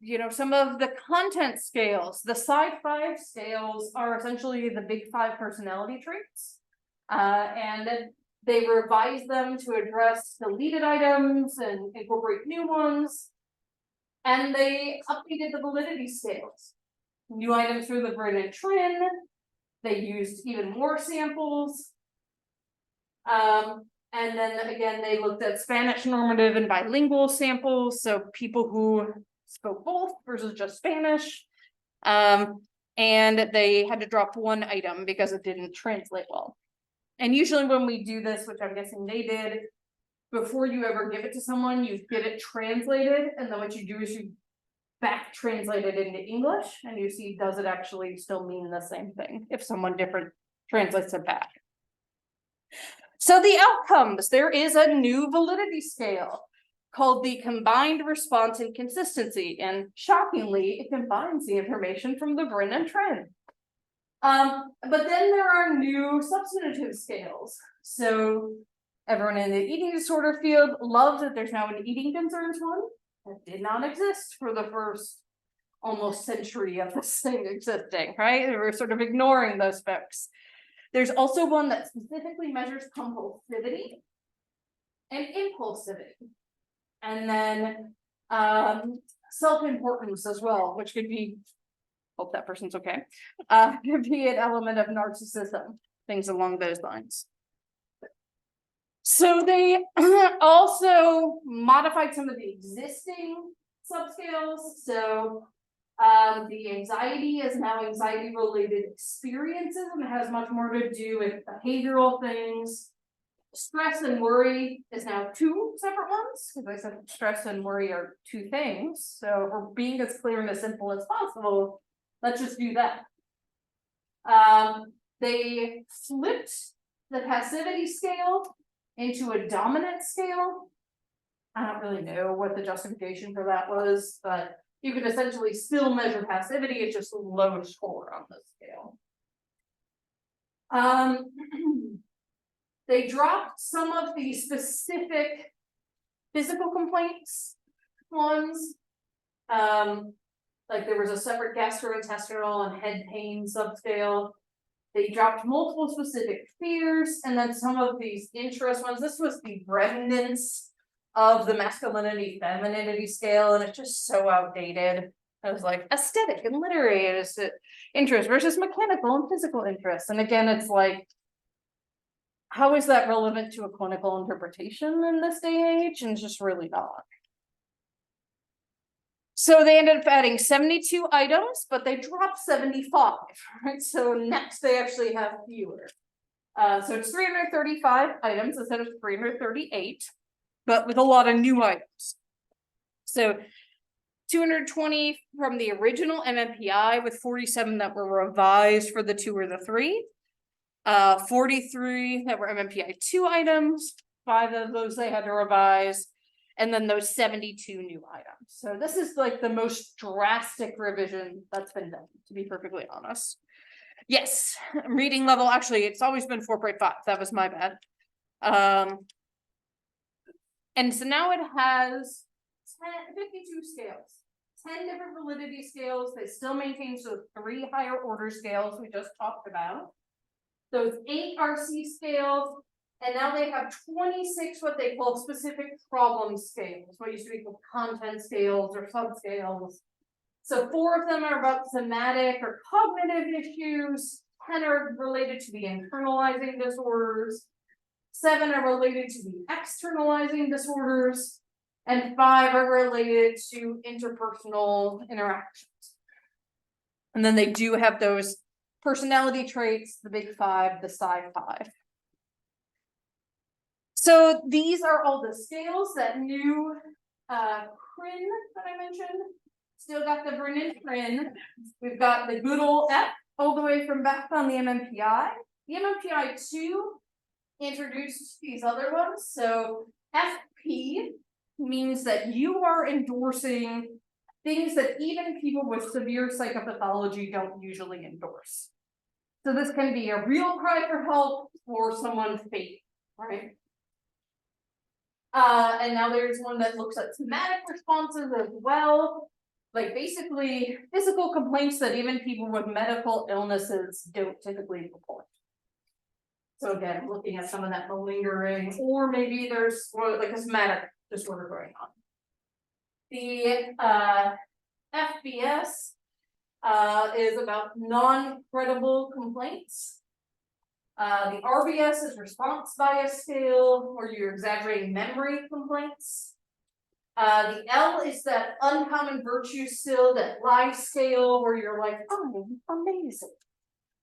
You know, some of the content scales, the Sci5 scales are essentially the big 5 personality traits. And they revised them to address deleted items and incorporate new ones. And they updated the validity scales. New items through the Brin and Trin. They used even more samples. And then again, they looked at Spanish normative and bilingual samples. So people who spoke both versus just Spanish. And they had to drop one item because it didn't translate well. And usually when we do this, which I'm guessing they did, before you ever give it to someone, you get it translated. And then what you do is you back translate it into English and you see, does it actually still mean the same thing if someone different translates it back? So the outcomes, there is a new validity scale called the Combined Response and Consistency. And shockingly, it combines the information from the Brin and Trin. But then there are new substantive scales. So everyone in the eating disorder field loves that there's now an eating concerns one that did not exist for the first almost century of this thing existing, right? They were sort of ignoring those folks. There's also one that specifically measures compulsivity and impulsivity. And then self-importance as well, which could be, hope that person's okay, could be an element of narcissism, things along those lines. So they also modified some of the existing subscales. So the anxiety is now anxiety related experiences and it has much more to do with behavioral things. Stress and worry is now 2 separate ones, because I said stress and worry are 2 things. So we're being as clear and as simple as possible. Let's just do that. They flipped the passivity scale into a dominant scale. I don't really know what the justification for that was, but you could essentially still measure passivity, it's just a low score on the scale. They dropped some of the specific physical complaints ones. Like there was a separate gastrointestinal and head pain subscale. They dropped multiple specific fears, and then some of these interest ones. This was the remnants of the masculinity femininity scale, and it's just so outdated. I was like aesthetic and literary interest versus mechanical and physical interest. And again, it's like, how is that relevant to a clinical interpretation in this day and age? And it's just really not. So they ended up adding 72 items, but they dropped 75, right? So next they actually have fewer. So it's 335 items instead of 338, but with a lot of new items. So 220 from the original MMPI with 47 that were revised for the 2 or the 3. 43 that were MMPI 2 items, 5 of those they had to revise. And then those 72 new items. So this is like the most drastic revision that's been done, to be perfectly honest. Yes, reading level, actually, it's always been 4.5. That was my bad. And so now it has 52 scales, 10 different validity scales. They still maintain so 3 higher order scales we just talked about. Those 8 RC scales. And now they have 26 what they call specific problem scales, what used to be called content scales or subscales. So 4 of them are about somatic or cognitive issues, 10 are related to the internalizing disorders, 7 are related to the externalizing disorders, and 5 are related to interpersonal interactions. And then they do have those personality traits, the big 5, the Sci5. So these are all the scales, that new CRIN that I mentioned. Still got the Brennan CRIN. We've got the good old F all the way from back on the MMPI. The MMPI 2 introduced these other ones. So FP means that you are endorsing things that even people with severe psychopathology don't usually endorse. So this can be a real cry for help or someone fake, right? And now there's one that looks at somatic responses as well. Like basically physical complaints that even people with medical illnesses don't typically report. So again, looking at some of that malingering, or maybe there's like a somatic disorder going on. The FBS is about non-credible complaints. The RBS is response bias scale, where you're exaggerating memory complaints. The L is that uncommon virtue still, that lie scale, where you're like, oh, amazing,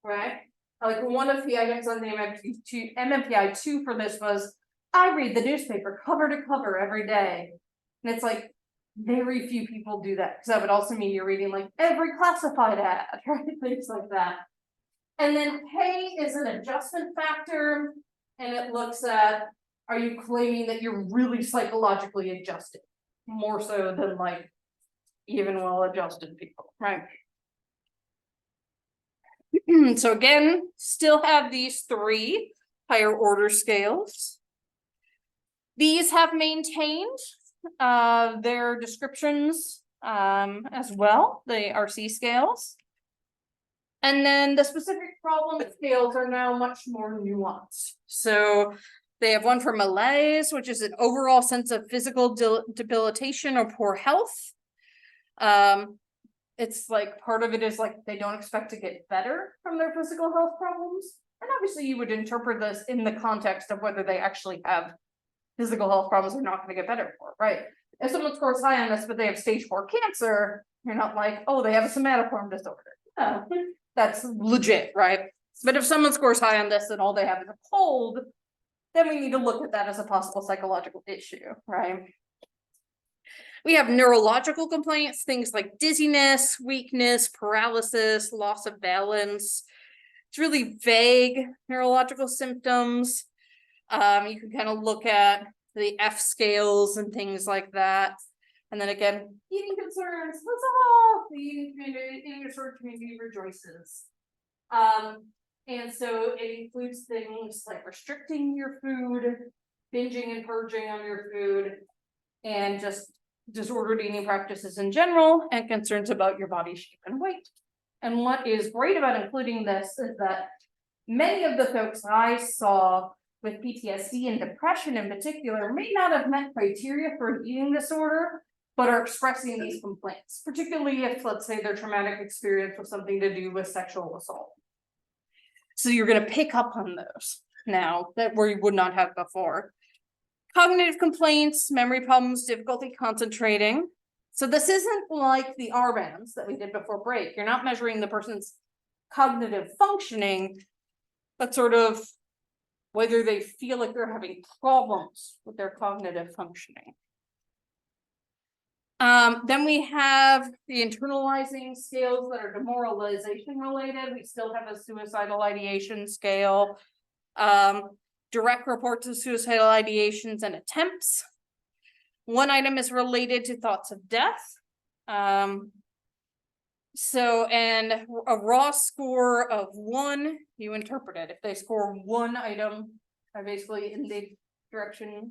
right? Like one of the items on the MMPI 2 for this was, I read the newspaper cover to cover every day. And it's like, very few people do that, because that would also mean you're reading like every classified ad, right? Things like that. And then K is an adjustment factor, and it looks at, are you claiming that you're really psychologically adjusted? More so than like even well-adjusted people, right? So again, still have these 3 higher order scales. These have maintained their descriptions as well, the RC scales. And then the specific problem scales are now much more nuanced. So they have one for malaise, which is an overall sense of physical debilitation or poor health. It's like part of it is like they don't expect to get better from their physical health problems. And obviously you would interpret this in the context of whether they actually have physical health problems they're not going to get better for, right? If someone scores high on this, but they have stage 4 cancer, you're not like, oh, they have a somatoform disorder. No, that's legit, right? But if someone scores high on this and all they have is a cold, then we need to look at that as a possible psychological issue, right? We have neurological complaints, things like dizziness, weakness, paralysis, loss of balance. It's really vague neurological symptoms. You can kind of look at the F scales and things like that. And then again, eating concerns, that's all. The eating disorder community rejoices. And so it includes things like restricting your food, binging and purging on your food, and just disordered eating practices in general, and concerns about your body shape and weight. And what is great about including this is that many of the folks I saw with PTSD and depression in particular may not have met criteria for an eating disorder, but are expressing these complaints, particularly if, let's say, their traumatic experience was something to do with sexual assault. So you're going to pick up on those now that we would not have before. Cognitive complaints, memory problems, difficulty concentrating. So this isn't like the RBANs that we did before break. You're not measuring the person's cognitive functioning, but sort of whether they feel like they're having problems with their cognitive functioning. Then we have the internalizing scales that are demoralization related. We still have a suicidal ideation scale. Direct reports of suicidal ideations and attempts. One item is related to thoughts of death. And a raw score of 1, you interpret it. If they score 1 item, are basically in the direction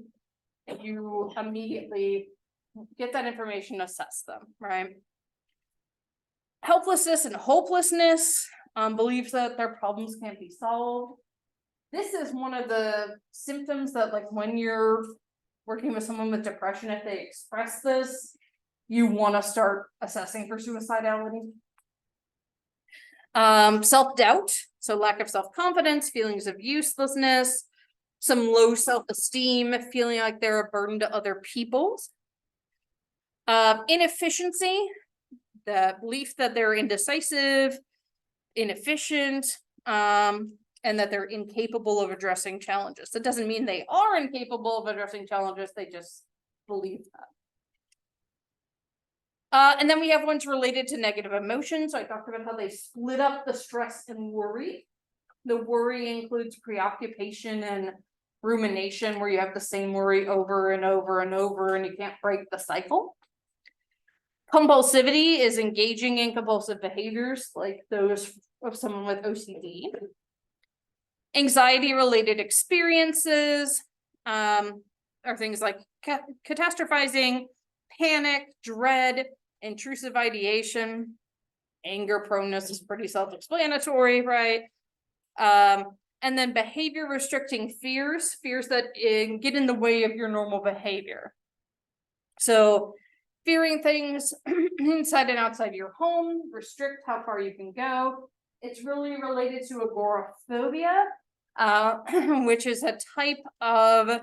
that you immediately get that information, assess them, right? Helplessness and hopelessness, believes that their problems can't be solved. This is one of the symptoms that, like, when you're working with someone with depression, if they express this, you want to start assessing for suicidality. Self-doubt, so lack of self-confidence, feelings of uselessness, some low self-esteem, feeling like they're a burden to other people. Inefficiency, the belief that they're indecisive, inefficient, and that they're incapable of addressing challenges. That doesn't mean they are incapable of addressing challenges, they just believe that. And then we have ones related to negative emotions. So I talked about how they split up the stress and worry. The worry includes preoccupation and rumination, where you have the same worry over and over and over, and you can't break the cycle. Compulsivity is engaging in compulsive behaviors, like those of someone with OCD. Anxiety-related experiences are things like catastrophizing, panic, dread, intrusive ideation. Anger proneness is pretty self-explanatory, right? And then behavior restricting fears that get in the way of your normal behavior. So fearing things inside and outside your home, restrict how far you can go. It's really related to agoraphobia, which is a type of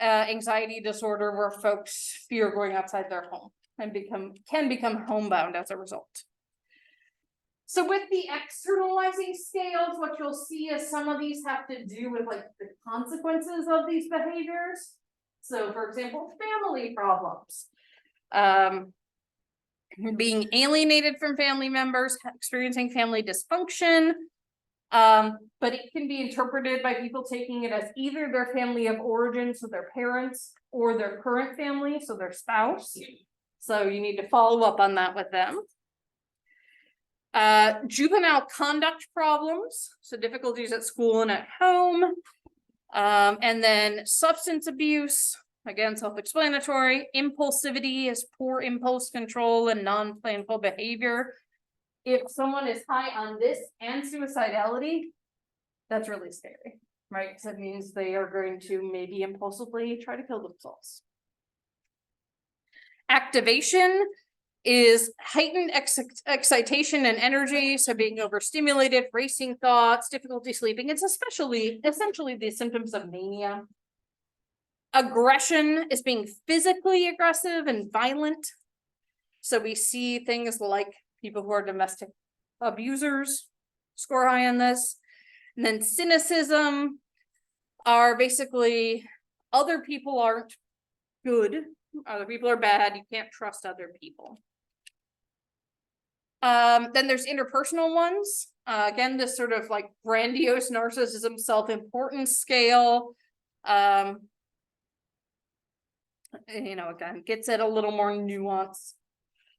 anxiety disorder where folks fear going outside their home and can become homebound as a result. So with the externalizing scales, what you'll see is some of these have to do with like the consequences of these behaviors. So for example, family problems, being alienated from family members, experiencing family dysfunction, but it can be interpreted by people taking it as either their family of origin, so their parents, or their current family, so their spouse. So you need to follow up on that with them. Juvenile conduct problems, so difficulties at school and at home. And then substance abuse, again, self-explanatory. Impulsivity is poor impulse control and non-planful behavior. If someone is high on this and suicidality, that's really scary, right? Because it means they are going to maybe impulsively try to kill themselves. Activation is heightened excitation and energy, so being overstimulated, racing thoughts, difficulty sleeping. It's essentially the symptoms of mania. Aggression is being physically aggressive and violent. So we see things like people who are domestic abusers score high on this. And then cynicism are basically other people aren't good, other people are bad, you can't trust other people. Then there's interpersonal ones. Again, this sort of like grandiose narcissism, self-importance scale. Again, gets at a little more nuance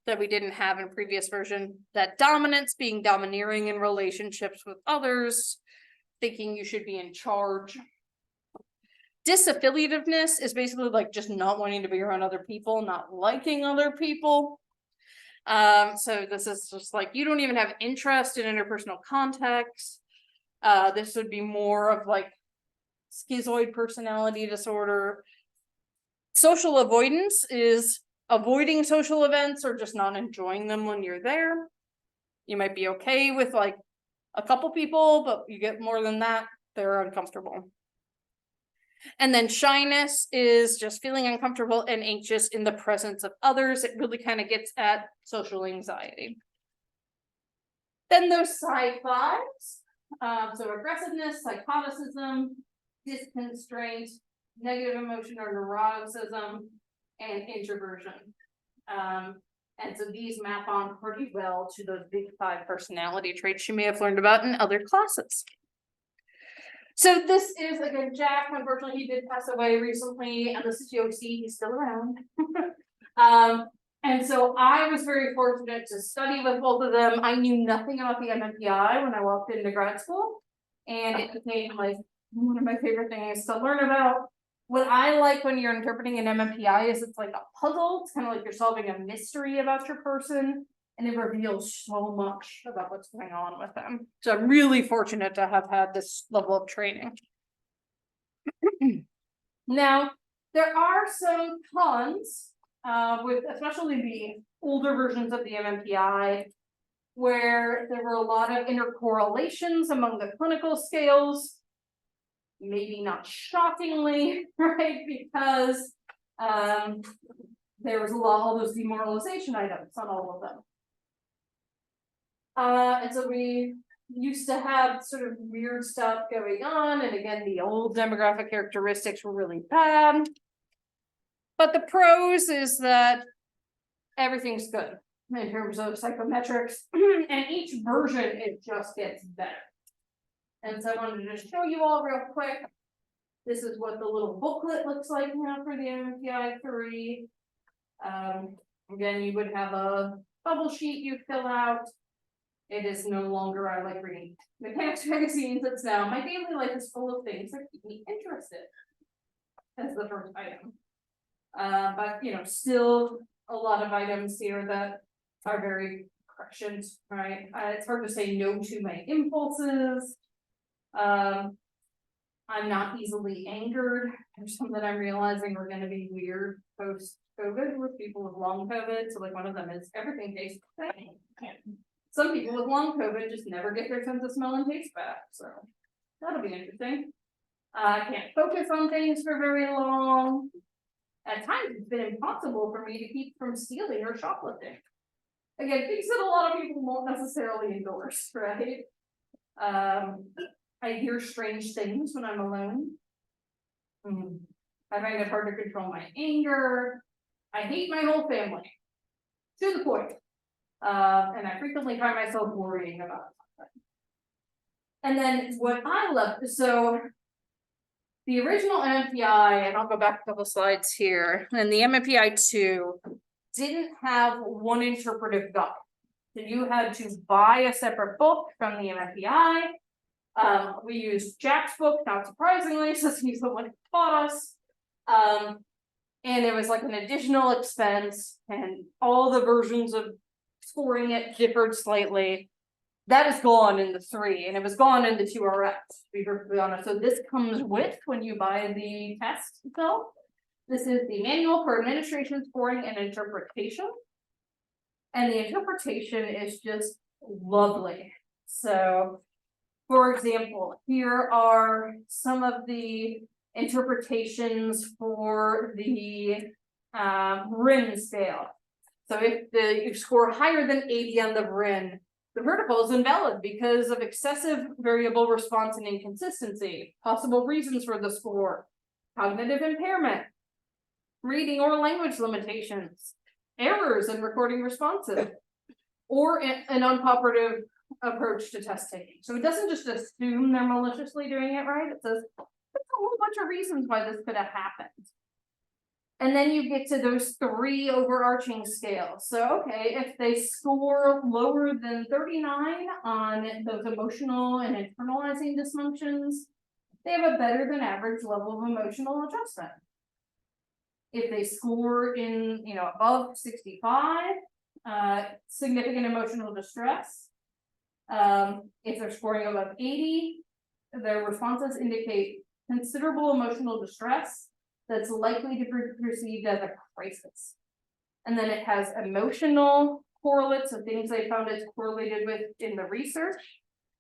that we didn't have in previous version. That dominance, being domineering in relationships with others, thinking you should be in charge. Disaffiliativeness is basically like just not wanting to be around other people, not liking other people. So this is just like, you don't even have interest in interpersonal context. This would be more of like schizoid personality disorder. Social avoidance is avoiding social events or just not enjoying them when you're there. You might be okay with like a couple people, but you get more than that, they're uncomfortable. And then shyness is just feeling uncomfortable and anxious in the presence of others. It really kind of gets at social anxiety. Then there's psi-5s. So aggressiveness, psychoticism, disconstraint, negative emotion or neuroticism, and introversion. And so these map on pretty well to those big 5 personality traits you may have learned about in other classes. So this is, again, Jack. Unfortunately, he did pass away recently, and this is Yossi. He's still around. And so I was very fortunate to study with both of them. I knew nothing about the MMPI when I walked into grad school, and it became like one of my favorite things to learn about. What I like when you're interpreting an MMPI is it's like a puzzle. It's kind of like you're solving a mystery about your person, and it reveals so much about what's going on with them. So I'm really fortunate to have had this level of training. Now, there are some cons with especially the older versions of the MMPI, where there were a lot of intercorrelations among the clinical scales. Maybe not shockingly, right? Because there was all those demoralization items on all of them. And so we used to have sort of weird stuff going on, and again, the old demographic characteristics were really bad. But the pros is that everything's good in terms of psychometrics, and each version, it just gets better. And so I wanted to just show you all real quick. This is what the little booklet looks like now for the MMPI 3. Again, you would have a bubble sheet you fill out. It is no longer, I like reading mechanics magazines, it's now my daily life is full of things that keep me interested. That's the first item. But you know, still a lot of items here that are very prescient, right? It's hard to say no to my impulses. I'm not easily angered. There's some that I'm realizing are gonna be weird post-COVID with people with long COVID. So like one of them is everything tastes the same. Some people with long COVID just never get their sense of smell and taste back. So that'll be interesting. I can't focus on things for very long. At times it's been impossible for me to keep from stealing or shoplifting. Again, things that a lot of people won't necessarily endorse, right? I hear strange things when I'm alone. I find it hard to control my anger. I hate my whole family. To the point. And I frequently find myself worrying about something. And then what I love, so the original MMPI, and I'll go back a couple slides here, and the MMPI 2 didn't have one interpretive guide. So you had to buy a separate book from the MMPI. We used Jack's book, not surprisingly, since he's the one who taught us. And it was like an additional expense, and all the versions of scoring it differed slightly. That is gone in the 3, and it was gone in the 2RX, to be perfectly honest. So this comes with when you buy the test itself. This is the manual for administration, scoring, and interpretation. And the interpretation is just lovely. So, for example, here are some of the interpretations for the RIN scale. So if you score higher than 80 on the RIN, the vertical is invalid because of excessive variable response and inconsistency. Possible reasons for the score: cognitive impairment, reading or language limitations, errors in recording responses, or an uncooperative approach to test taking. So it doesn't just assume they're maliciously doing it right. It says there's a whole bunch of reasons why this could have happened. And then you get to those 3 overarching scales. So, okay, if they score lower than 39 on those emotional and internalizing dysfunctions, they have a better than average level of emotional adjustment. If they score in, you know, above 65, significant emotional distress. If they're scoring above 80, their responses indicate considerable emotional distress that's likely to be perceived as a crisis. And then it has emotional correlates of things they found it's correlated with in the research.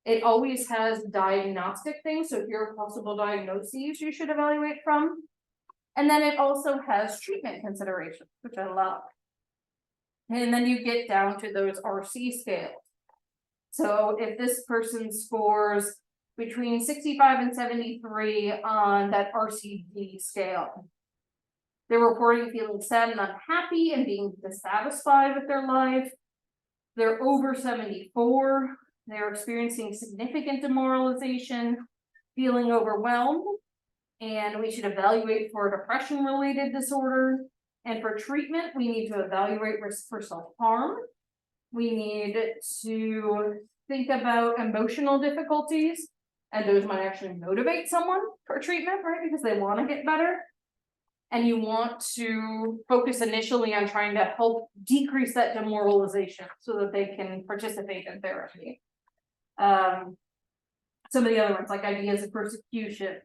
It always has diagnostic things, so here are possible diagnoses you should evaluate from. And then it also has treatment considerations, which I love. And then you get down to those RC scales. So if this person scores between 65 and 73 on that RCD scale, they're reporting feeling sad and unhappy and being dissatisfied with their life. They're over 74. They're experiencing significant demoralization, feeling overwhelmed, and we should evaluate for a depression-related disorder. And for treatment, we need to evaluate risk for self-harm. We need to think about emotional difficulties, and those might actually motivate someone for treatment, right? Because they want to get better. And you want to focus initially on trying to help decrease that demoralization so that they can participate in therapy. Some of the other ones, like ideas of persecution.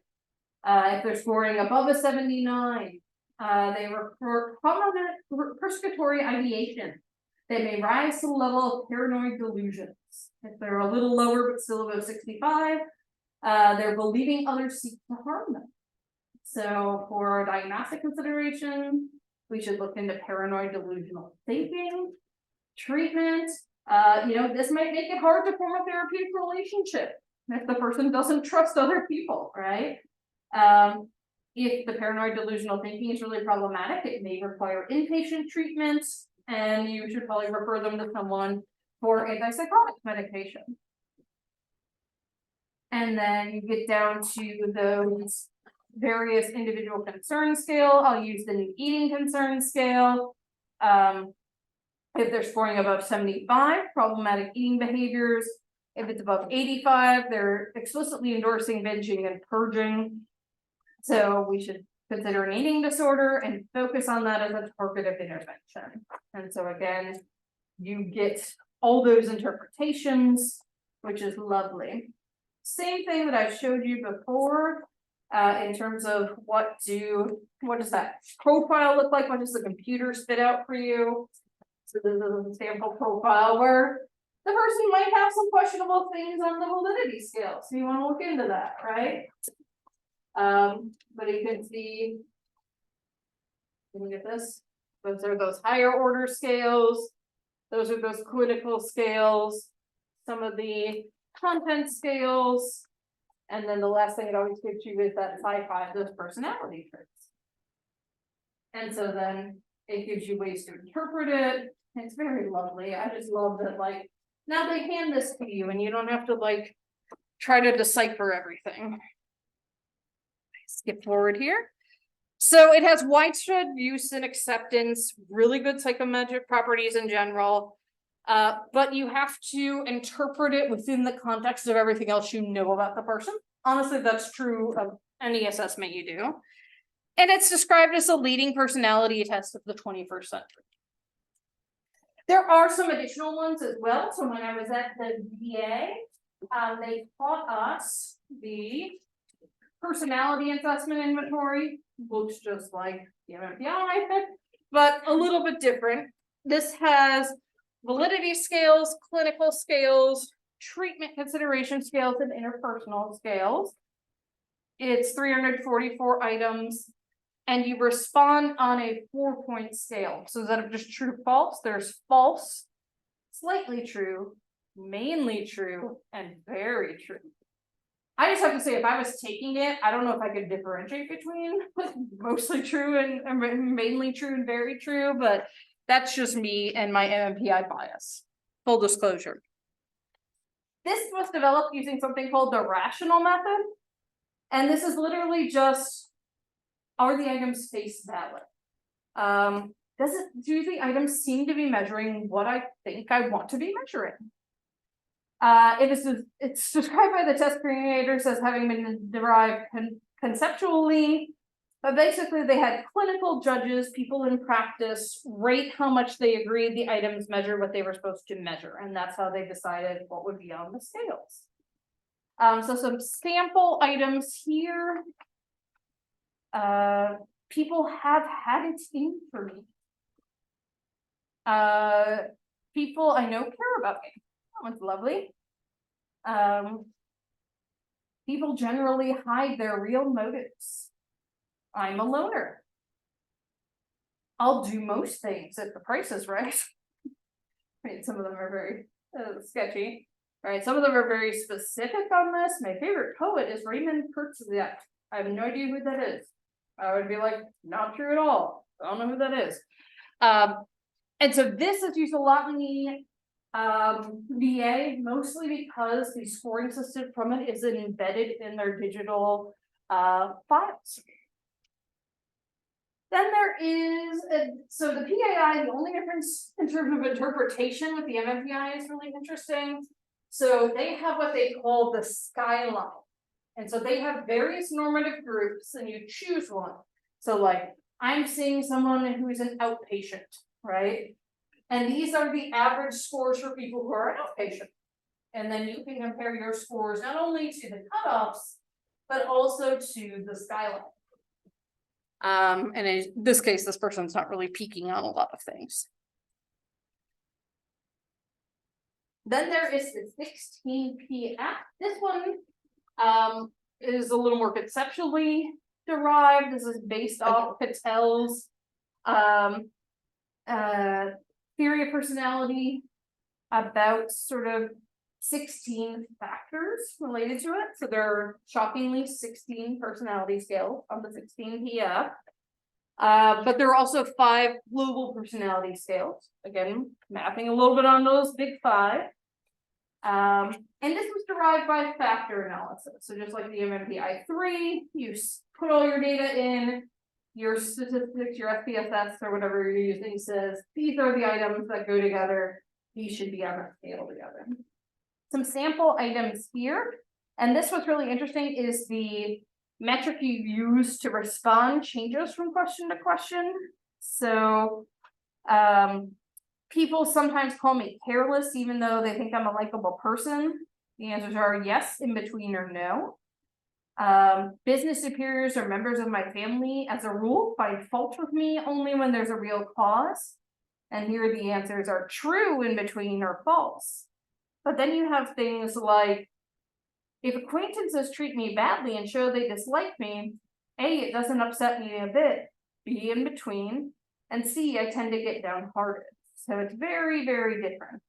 If they're scoring above a 79, they report prominent persecutory ideation. They may rise to the level of paranoid delusions. If they're a little lower but still above 65, they're believing others seek to harm them. So for diagnostic consideration, we should look into paranoid delusional thinking. Treatment, This might make it hard to form a therapeutic relationship if the person doesn't trust other people, right? If the paranoid delusional thinking is really problematic, it may require inpatient treatment, and you should probably refer them to someone for antipsychotic medication. And then you get down to those various individual concern scale. I'll use the new eating concern scale. If they're scoring above 75, problematic eating behaviors. If it's above 85, they're explicitly endorsing binging and purging. So we should consider an eating disorder and focus on that as a targeted intervention. And so again, you get all those interpretations, which is lovely. Same thing that I showed you before, in terms of what does that profile look like? What does the computer spit out for you? So this is a sample profile where the person might have some questionable things on the validity scale. So you want to look into that, right? But you can see, can you get this? Those are those higher order scales. Those are those clinical scales. Some of the content scales. And then the last thing it always gives you is that sci-fi, those personality traits. And so then it gives you ways to interpret it. It's very lovely. I just love that, like, now they hand this to you and you don't have to like try to decipher everything. Skip forward here. So it has widespread use and acceptance, really good psychometric properties in general. But you have to interpret it within the context of everything else you know about the person. Honestly, that's true of any assessment you do. And it's described as a leading personality test of the 21st century. There are some additional ones as well. So when I was at the VA, they taught us the personality assessment inventory. Looks just like the MMPI, but a little bit different. This has validity scales, clinical scales, treatment consideration scales, and interpersonal scales. It's 344 items, and you respond on a 4-point scale. So instead of just true, false, there's false, slightly true, mainly true, and very true. I just have to say, if I was taking it, I don't know if I could differentiate between mostly true and mainly true and very true, but that's just me and my MMPI bias. Full disclosure. This was developed using something called the rational method. And this is literally just, are the items face valid? Do the items seem to be measuring what I think I want to be measuring? It's described by the test creators as having been derived conceptually, but basically they had clinical judges, people in practice, rate how much they agreed the items measure what they were supposed to measure, and that's how they decided what would be on the scales. So some sample items here. People have had it in for me. People I know care about me. That one's lovely. People generally hide their real motives. I'm a loner. I'll do most things if the price is right. I mean, some of them are very sketchy, right? Some of them are very specific on this. My favorite poet is Raymond Kurzgesagt. I have no idea who that is. I would be like, not true at all. I don't know who that is. And so this is used a lot in the VA, mostly because the scoring system from it is embedded in their digital files. Then there is, so the PAI, the only difference in terms of interpretation with the MMPI is really interesting. So they have what they call the skyline. And so they have various normative groups and you choose one. So like, I'm seeing someone who's an outpatient, right? And these are the average scores for people who are outpatient. And then you can compare your scores not only to the cutoffs, but also to the skyline. And in this case, this person's not really peaking on a lot of things. Then there is the 16P app. This one is a little more conceptually derived. This is based off Patel's theory of personality. about sort of 16 factors related to it. So there are shockingly 16 personality scales on the 16 PF. But there are also 5 global personality scales. Again, mapping a little bit on those big 5. And this was derived by factor analysis. So just like the MMPI-3, you put all your data in, your statistics, your SPSS or whatever you're using says, these are the items that go together. These should be on a scale together. Some sample items here. And this what's really interesting is the metric you use to respond changes from question to question. So, people sometimes call me careless, even though they think I'm a likable person. The answers are yes, in between, or no. Business superiors or members of my family, as a rule, find fault with me only when there's a real cause. And here the answers are true, in between, or false. But then you have things like, if acquaintances treat me badly and show they dislike me, A, it doesn't upset me a bit, B, in between, and C, I tend to get downhearted. So it's very, very different.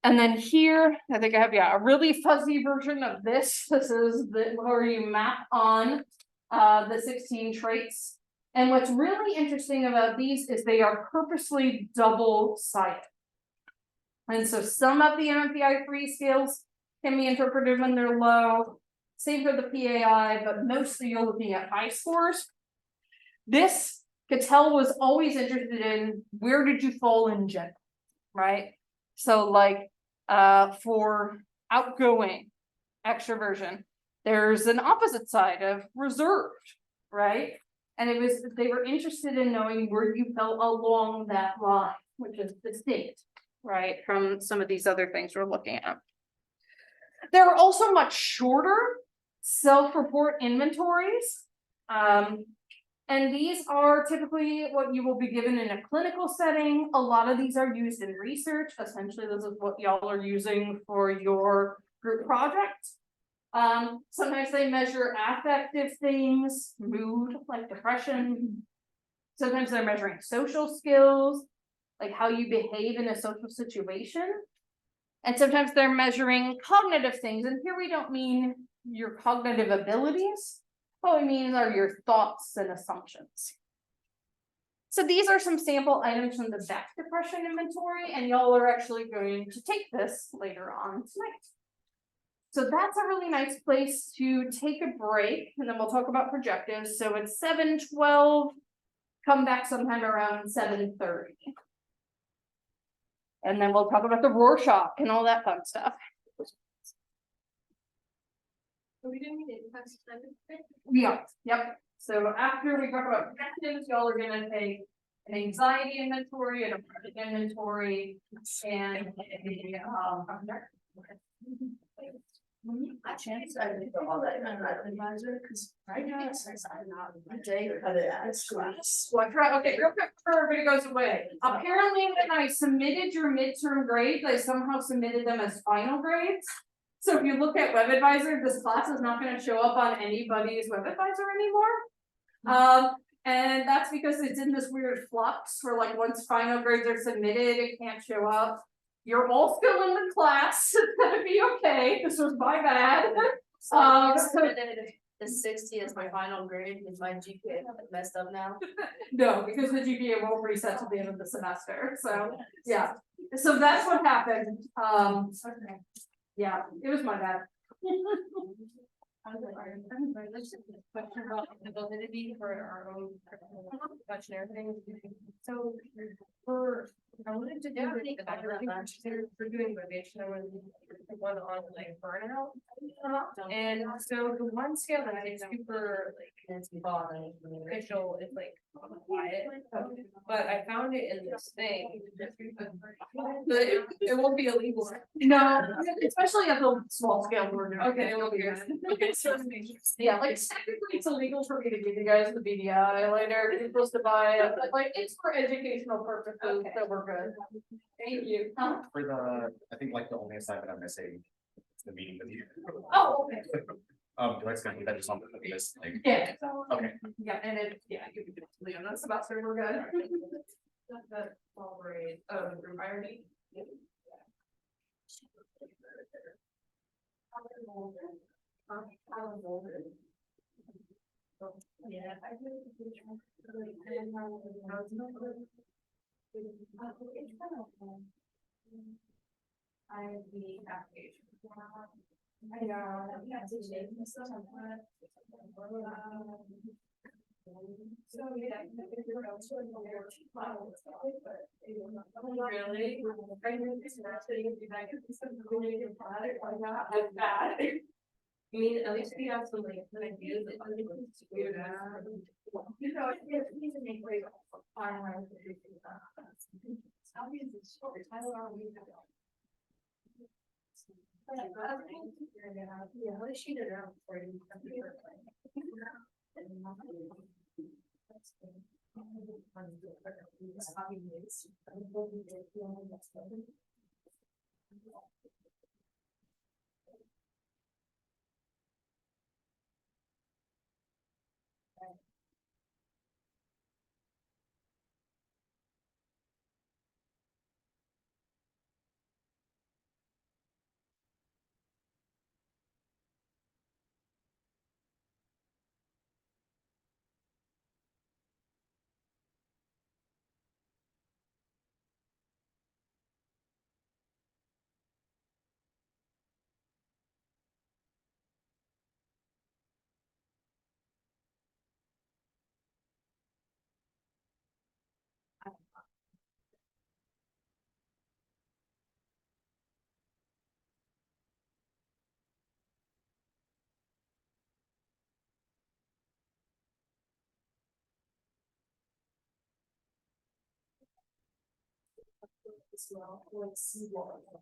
And then here, I think I have, a really fuzzy version of this. This is where you map on the 16 traits. And what's really interesting about these is they are purposely double-sided. And so some of the MMPI-3 scales can be interpreted when they're low. Same for the PAI, but mostly you're looking at high scores. This, Cattell was always interested in, where did you fall in general, right? So like for outgoing, extroversion, there's an opposite side of reserved, right? And they were interested in knowing where you fell along that line, which is distinct, right, from some of these other things we're looking at. There are also much shorter self-report inventories. And these are typically what you will be given in a clinical setting. A lot of these are used in research. Essentially, this is what y'all are using for your group project. Sometimes they measure affective things, mood, like depression. Sometimes they're measuring social skills, like how you behave in a social situation. And sometimes they're measuring cognitive things. And here we don't mean your cognitive abilities. What we mean are your thoughts and assumptions. So these are some sample items from the Beck Depression Inventory, and y'all are actually going to take this later on tonight. So that's a really nice place to take a break, and then we'll talk about projectives. So it's 7:12, come back sometime around 7:30. And then we'll talk about the Rorschach and all that fun stuff. Yeah, yep. So after we talk about projectives, y'all are gonna take an anxiety inventory and a project inventory and a chance I didn't do all that in my advisor because right now it says I'm not a day of this class. Okay, real quick before everybody goes away. Apparently, when I submitted your midterm grades, I somehow submitted them as final grades. So if you look at WebAdvisor, this class is not going to show up on anybody's WebAdvisor anymore. And that's because it's in this weird flux where like once final grades are submitted, it can't show up. You're all still in the class. It's gonna be okay. This was my bad. The 60 is my final grade. Is my GPA messed up now? No, because the GPA won't reset to the end of the semester. So yeah. So that's what happened. Yeah, it was my bad. Question about the validity for our own questionnaire thing. So I wanted to do the back of that last year for doing motivation. I wanted to one on like burnout. And so the one scale that is super like official is like quiet. But I found it in this thing. But it won't be illegal. No, especially at the small scale we're doing. Okay, it will be good. Okay, so Yeah, like technically it's illegal for me to give you guys the BDI later. You're supposed to buy it, but like it's for educational purposes, so we're good. Thank you. For the, I think like the only assignment I'm missing is the meeting with you. Oh, okay. Do I schedule that just on the list? Like, Yeah. okay. Yeah, and it, yeah, you can leave on that's about so we're good. the fall grade, group irony. Yeah, I really I the application. I know, that's a shame. So, yeah. Really? I knew this was sitting back at some really good product, why not? I'm bad. I mean, at least we have some like ideas that are weird. You know, it's easy to make great. How is this short? How are we? Yeah, let's shoot it out for you. As well, like seawater.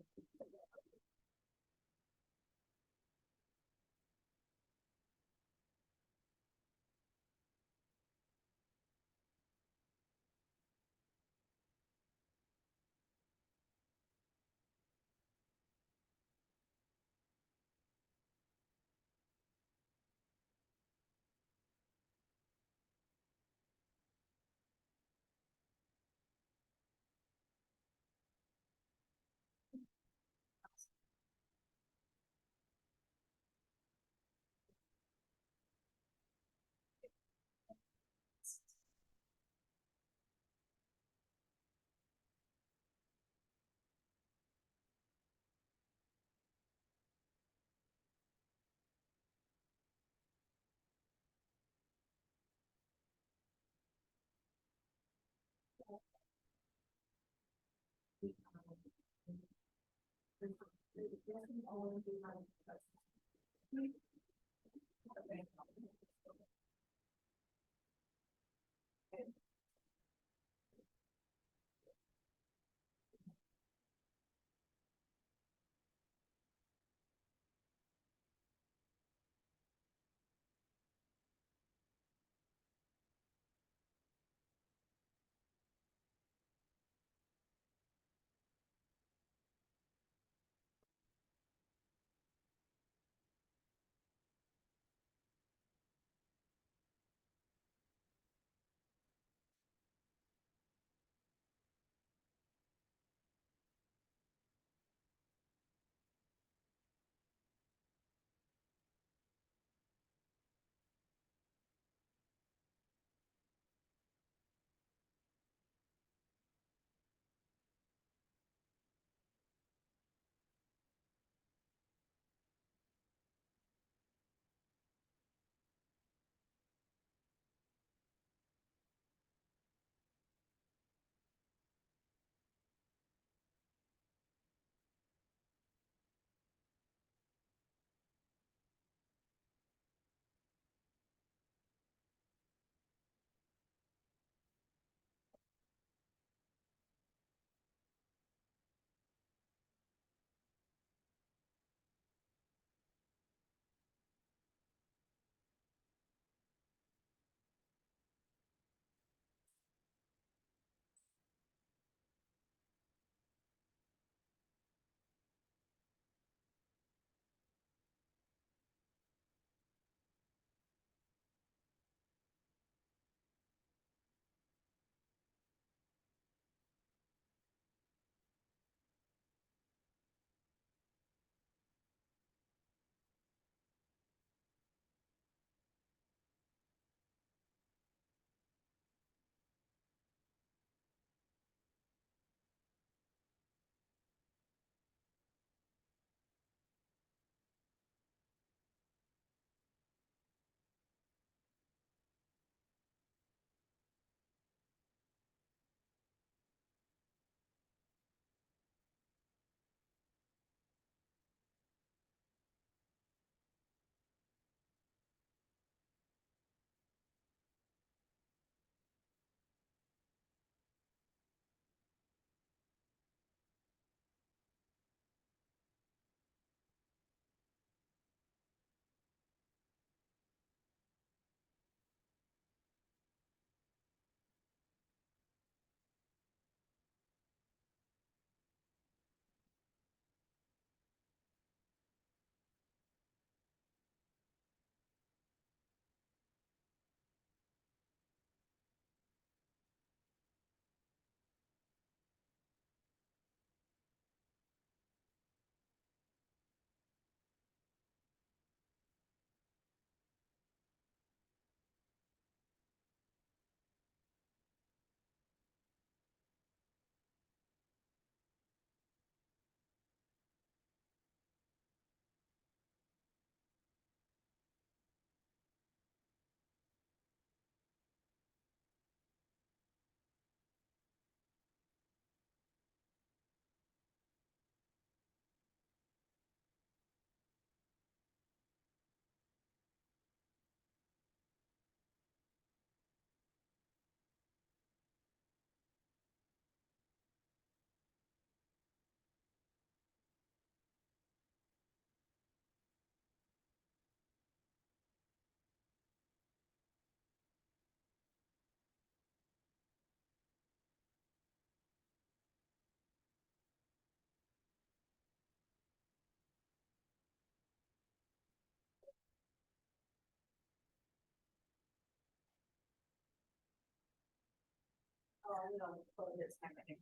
dependent on the code that's happening.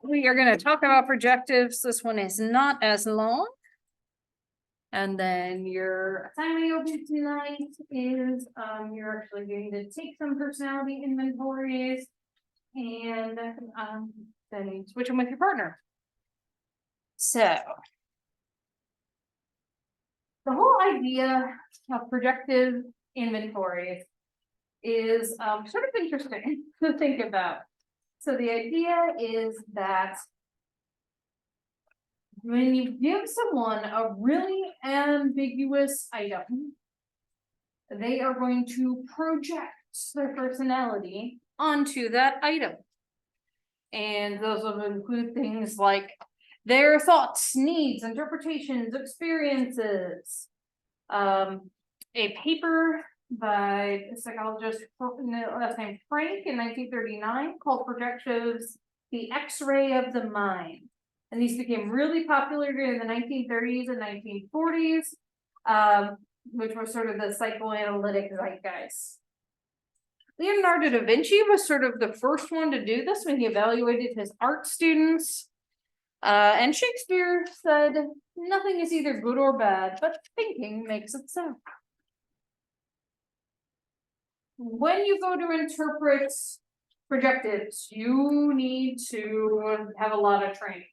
We are gonna talk about projectives. This one is not as long. And then your assignment you'll do tonight is, you're actually going to take some personality inventories. And, then switch them with your partner. So. The whole idea of projective inventories is, sort of interesting to think about. So the idea is that when you give someone a really ambiguous item, they are going to project their personality onto that item. And those will include things like their thoughts, needs, interpretations, experiences. A paper by a psychologist, last name Frank in 1939 called Projections, the X-ray of the Mind. And these became really popular during the 1930s and 1940s, which was sort of the psychoanalytic zeitgeist. Leonardo da Vinci was sort of the first one to do this when he evaluated his art students. And Shakespeare said, nothing is either good or bad, but thinking makes it so. When you go to interpret projectives, you need to have a lot of training.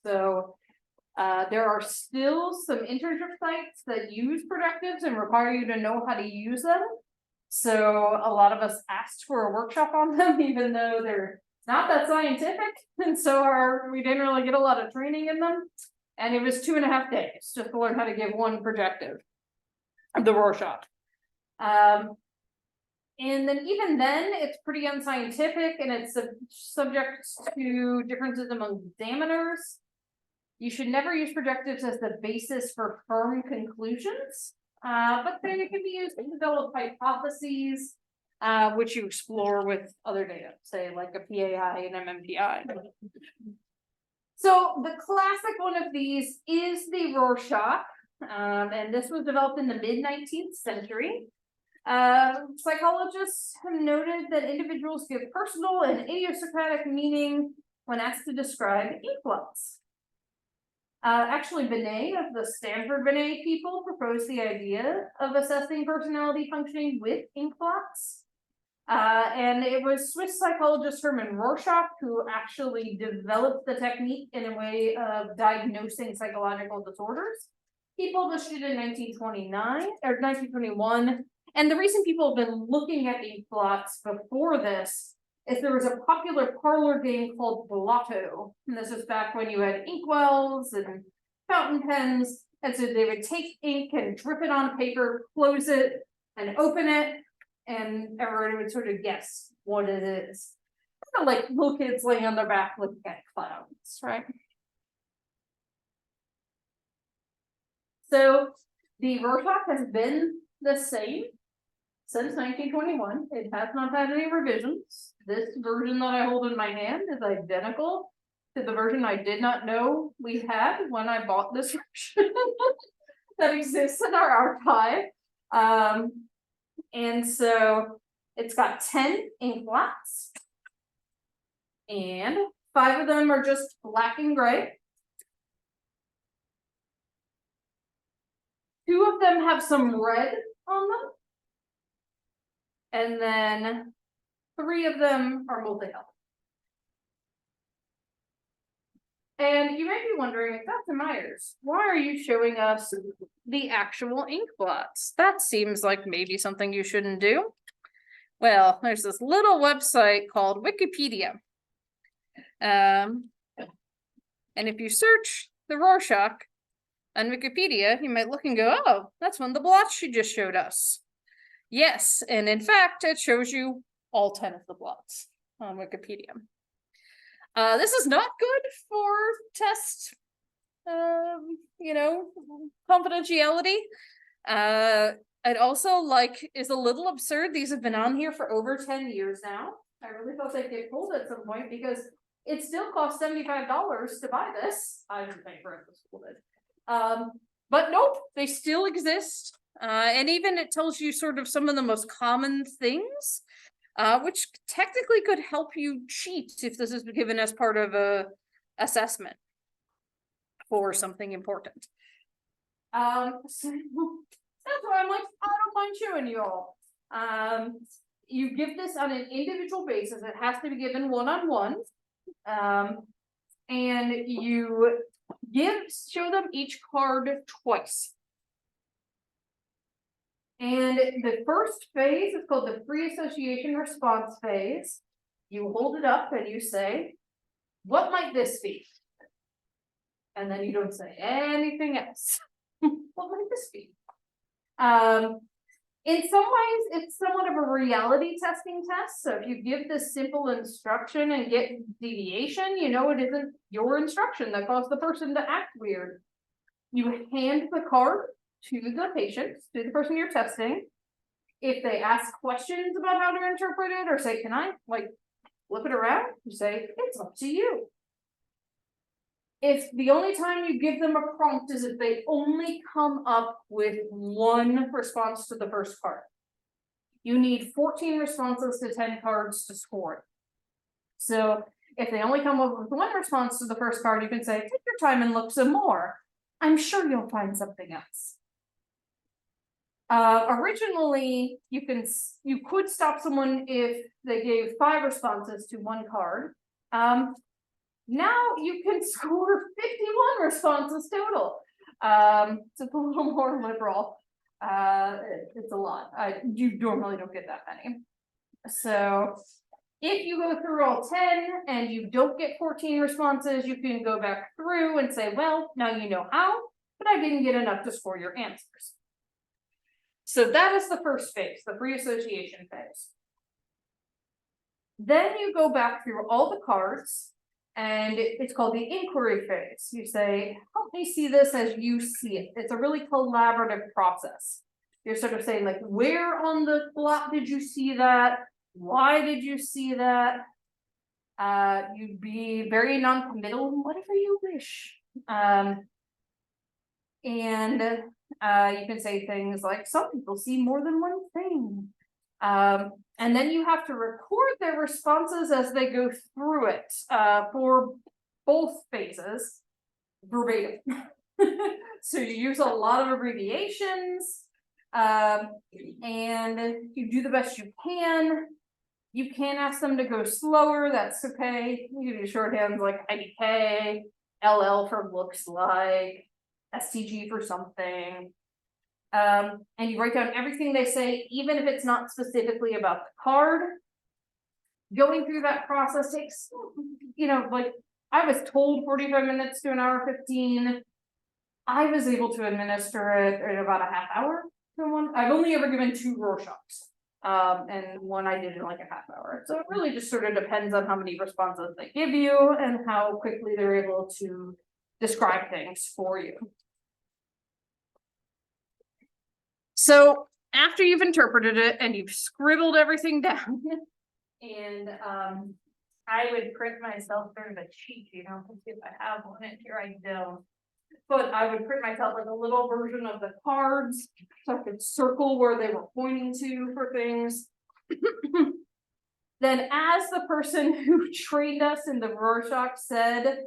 So there are still some internship sites that use projectives and require you to know how to use them. So a lot of us asked for a workshop on them, even though they're not that scientific. And so we didn't really get a lot of training in them. And it was 2.5 days just to learn how to give one projective, the Rorschach. And then even then, it's pretty unscientific and it's subject to differences among examiners. You should never use projectives as the basis for firm conclusions, but they can be used to develop hypotheses, which you explore with other data, say like a PAI and MMPI. So the classic one of these is the Rorschach, and this was developed in the mid-19th century. Psychologists have noted that individuals give personal and idiosyncratic meaning when asked to describe ink blots. Actually, Binet of the Stanford Binet people proposed the idea of assessing personality functioning with ink blots. And it was Swiss psychologist Hermann Rorschach who actually developed the technique in a way of diagnosing psychological disorders. He published it in 1921. And the reason people have been looking at ink blots before this is there was a popular parlor game called Blotto. And this is back when you had inkwells and fountain pens. And so they would take ink and drip it on paper, close it, and open it. And everybody would sort of guess what it is. Kind of like little kids laying on their back looking at clouds, right? So the Rorschach has been the same since 1921. It has not had any revisions. This version that I hold in my hand is identical to the version I did not know we had when I bought this version that exists in our archive. And so It's got 10 ink blots. And 5 of them are just black and gray. 2 of them have some red on them. And then 3 of them are multi-color. And you may be wondering, Dr. Myers, why are you showing us the actual ink blots? That seems like maybe something you shouldn't do. Well, there's this little website called Wikipedia. And if you search the Rorschach on Wikipedia, you might look and go, oh, that's one of the blots she just showed us. Yes, and in fact, it shows you all 10 of the blots on Wikipedia. This is not good for test, confidentiality. It also is a little absurd. These have been on here for over 10 years now. I really thought they'd get pulled at some point because it still costs $75 to buy this. I didn't pay for it, the school did. But nope, they still exist. And even it tells you sort of some of the most common things, which technically could help you cheat if this is given as part of a assessment for something important. So that's why I'm like, I don't mind showing you all. You give this on an individual basis. It has to be given one-on-one. And you show them each card twice. And the first phase is called the free association response phase. You hold it up and you say, what might this be? And then you don't say anything else. What might this be? In some ways, it's somewhat of a reality testing test. So if you give this simple instruction and get deviation, you know it isn't your instruction that caused the person to act weird. You hand the card to the patient, to the person you're testing. If they ask questions about how to interpret it or say, can I flip it around? You say, it's up to you. If the only time you give them a prompt is if they only come up with one response to the first card. You need 14 responses to 10 cards to score it. So if they only come up with one response to the first card, you can say, take your time and look some more. I'm sure you'll find something else. Originally, you could stop someone if they gave 5 responses to one card. Now you can score 51 responses total. It's a little more liberal. It's a lot. You normally don't get that many. So if you go through all 10 and you don't get 14 responses, you can go back through and say, well, now you know how, but I didn't get enough to score your answers. So that is the first phase, the free association phase. Then you go back through all the cards. And it's called the inquiry phase. You say, help me see this as you see it. It's a really collaborative process. You're sort of saying, where on the blot did you see that? Why did you see that? You'd be very non-committal, whatever you wish. And you can say things like, some people see more than one thing. And then you have to record their responses as they go through it for both phases verbatim. So you use a lot of abbreviations and you do the best you can. You can ask them to go slower, that's okay. You do shorthands like IDK, LL for looks like, STG for something. And you write down everything they say, even if it's not specifically about the card. Going through that process takes, I was told 45 minutes to an hour 15. I was able to administer it in about a half hour to one. I've only ever given 2 Rorschachs, and one I did in like a half hour. So it really just sort of depends on how many responses they give you and how quickly they're able to describe things for you. So after you've interpreted it and you've scribbled everything down, and I would print myself sort of a cheat sheet. I'll see if I have one in here. I don't. But I would print myself like a little version of the cards so I could circle where they were pointing to for things. then as the person who trained us in the Rorschach said,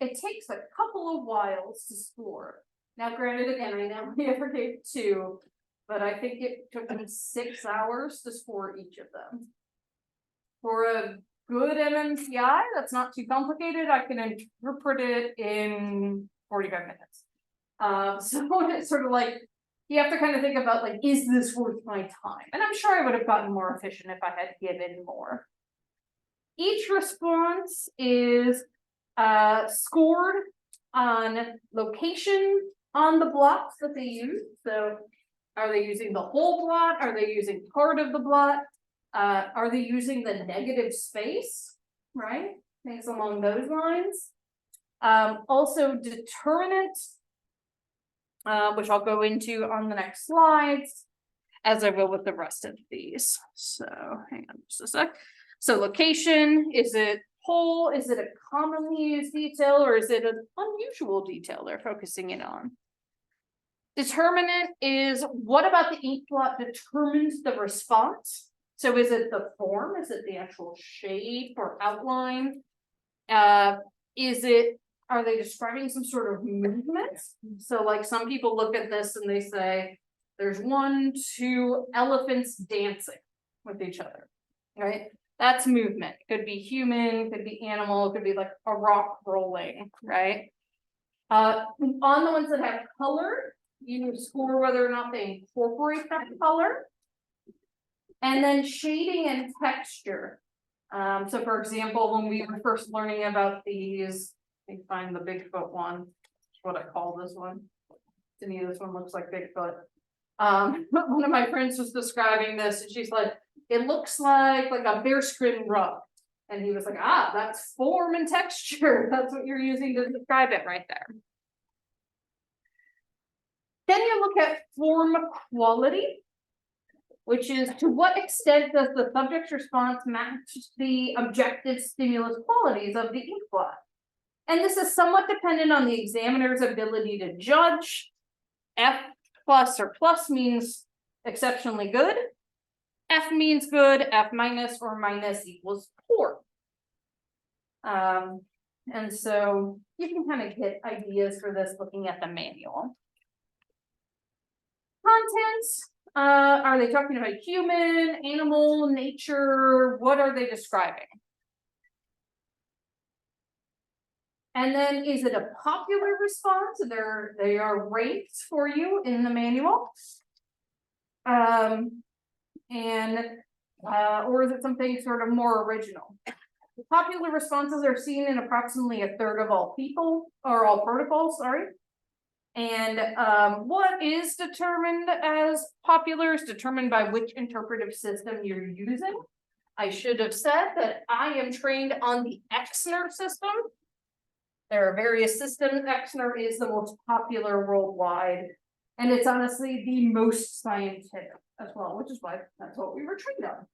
it takes a couple of whiles to score. Now, granted, again, I know we ever gave 2, but I think it took me 6 hours to score each of them. For a good MMTI, that's not too complicated. I can interpret it in 45 minutes. So it's sort of like, you have to kind of think about, like, is this worth my time? And I'm sure I would have gotten more efficient if I had given more. Each response is scored on location on the blocks that they use. So are they using the whole blot? Are they using part of the blot? Are they using the negative space, right? Things along those lines. Also determinant, which I'll go into on the next slides, as I will with the rest of these. So hang on just a sec. So location, is it whole? Is it a commonly used detail, or is it an unusual detail they're focusing in on? Determinant is what about the ink blot determines the response? So is it the form? Is it the actual shape or outline? Is it, are they describing some sort of movement? So like some people look at this and they say, there's 1, 2 elephants dancing with each other, right? That's movement. Could be human, could be animal, could be like a rock rolling, right? On the ones that have color, you score whether or not they incorporate that color. And then shading and texture. So for example, when we were first learning about these, let me find the Bigfoot one, that's what I call this one. To me, this one looks like Bigfoot. One of my friends was describing this and she's like, it looks like a bearskin rug. And he was like, ah, that's form and texture. That's what you're using to describe it right there. Then you look at form quality, which is to what extent does the subject's response match the objective stimulus qualities of the ink blot? And this is somewhat dependent on the examiner's ability to judge. F+ or plus means exceptionally good. F means good, F- or minus equals poor. And so you can kind of get ideas for this looking at the manual. Contents, are they talking about human, animal, nature? What are they describing? And then is it a popular response? They are ranked for you in the manual. Or is it something sort of more original? The popular responses are seen in approximately 1/3 of all people, or all protocols, sorry. And what is determined as popular is determined by which interpretive system you're using. I should have said that I am trained on the Exner system. There are various systems. Exner is the most popular worldwide, and it's honestly the most scientific as well, which is why that's what we were trained on.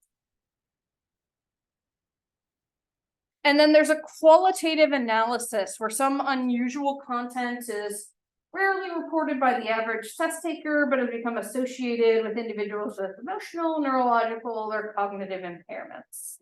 And then there's a qualitative analysis where some unusual content is rarely reported by the average test taker, but has become associated with individuals with emotional, neurological, or cognitive impairments.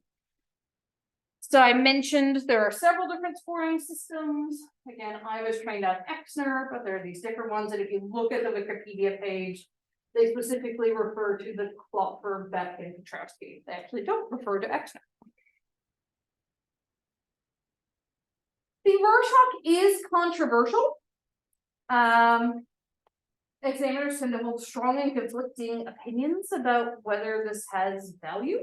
So I mentioned there are several different scoring systems. Again, I was trained on Exner, but there are these different ones. And if you look at the Wikipedia page, they specifically refer to the Klopfer, Beck, and Petrowski. They actually don't refer to Exner. The Rorschach is controversial. Examiners tend to hold strong and conflicting opinions about whether this has value.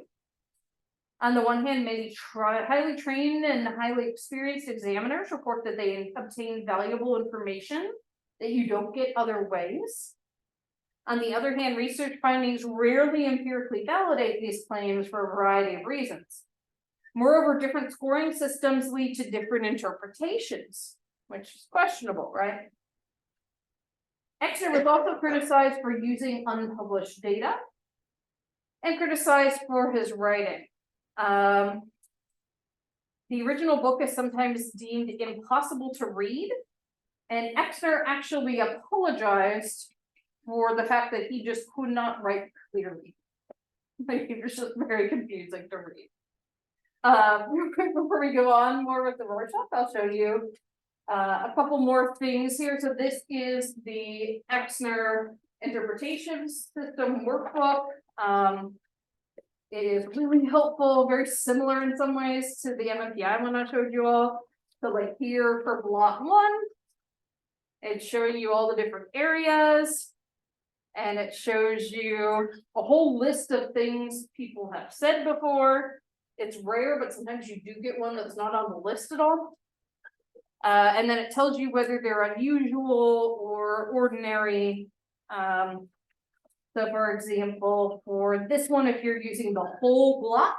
On the one hand, many highly trained and highly experienced examiners report that they obtain valuable information that you don't get other ways. On the other hand, research findings rarely empirically validate these claims for a variety of reasons. Moreover, different scoring systems lead to different interpretations, which is questionable, right? Exner was also criticized for using unpublished data and criticized for his writing. The original book is sometimes deemed impossible to read, and Exner actually apologized for the fact that he just could not write clearly. Like, it's just very confusing to read. Before we go on more with the Rorschach, I'll show you a couple more things here. So this is the Exner Interpretation System workbook. It is really helpful, very similar in some ways to the MMPI one I showed you all. So like here for block 1, it's showing you all the different areas. And it shows you a whole list of things people have said before. It's rare, but sometimes you do get one that's not on the list at all. And then it tells you whether they're unusual or ordinary. So for example, for this one, if you're using the whole block,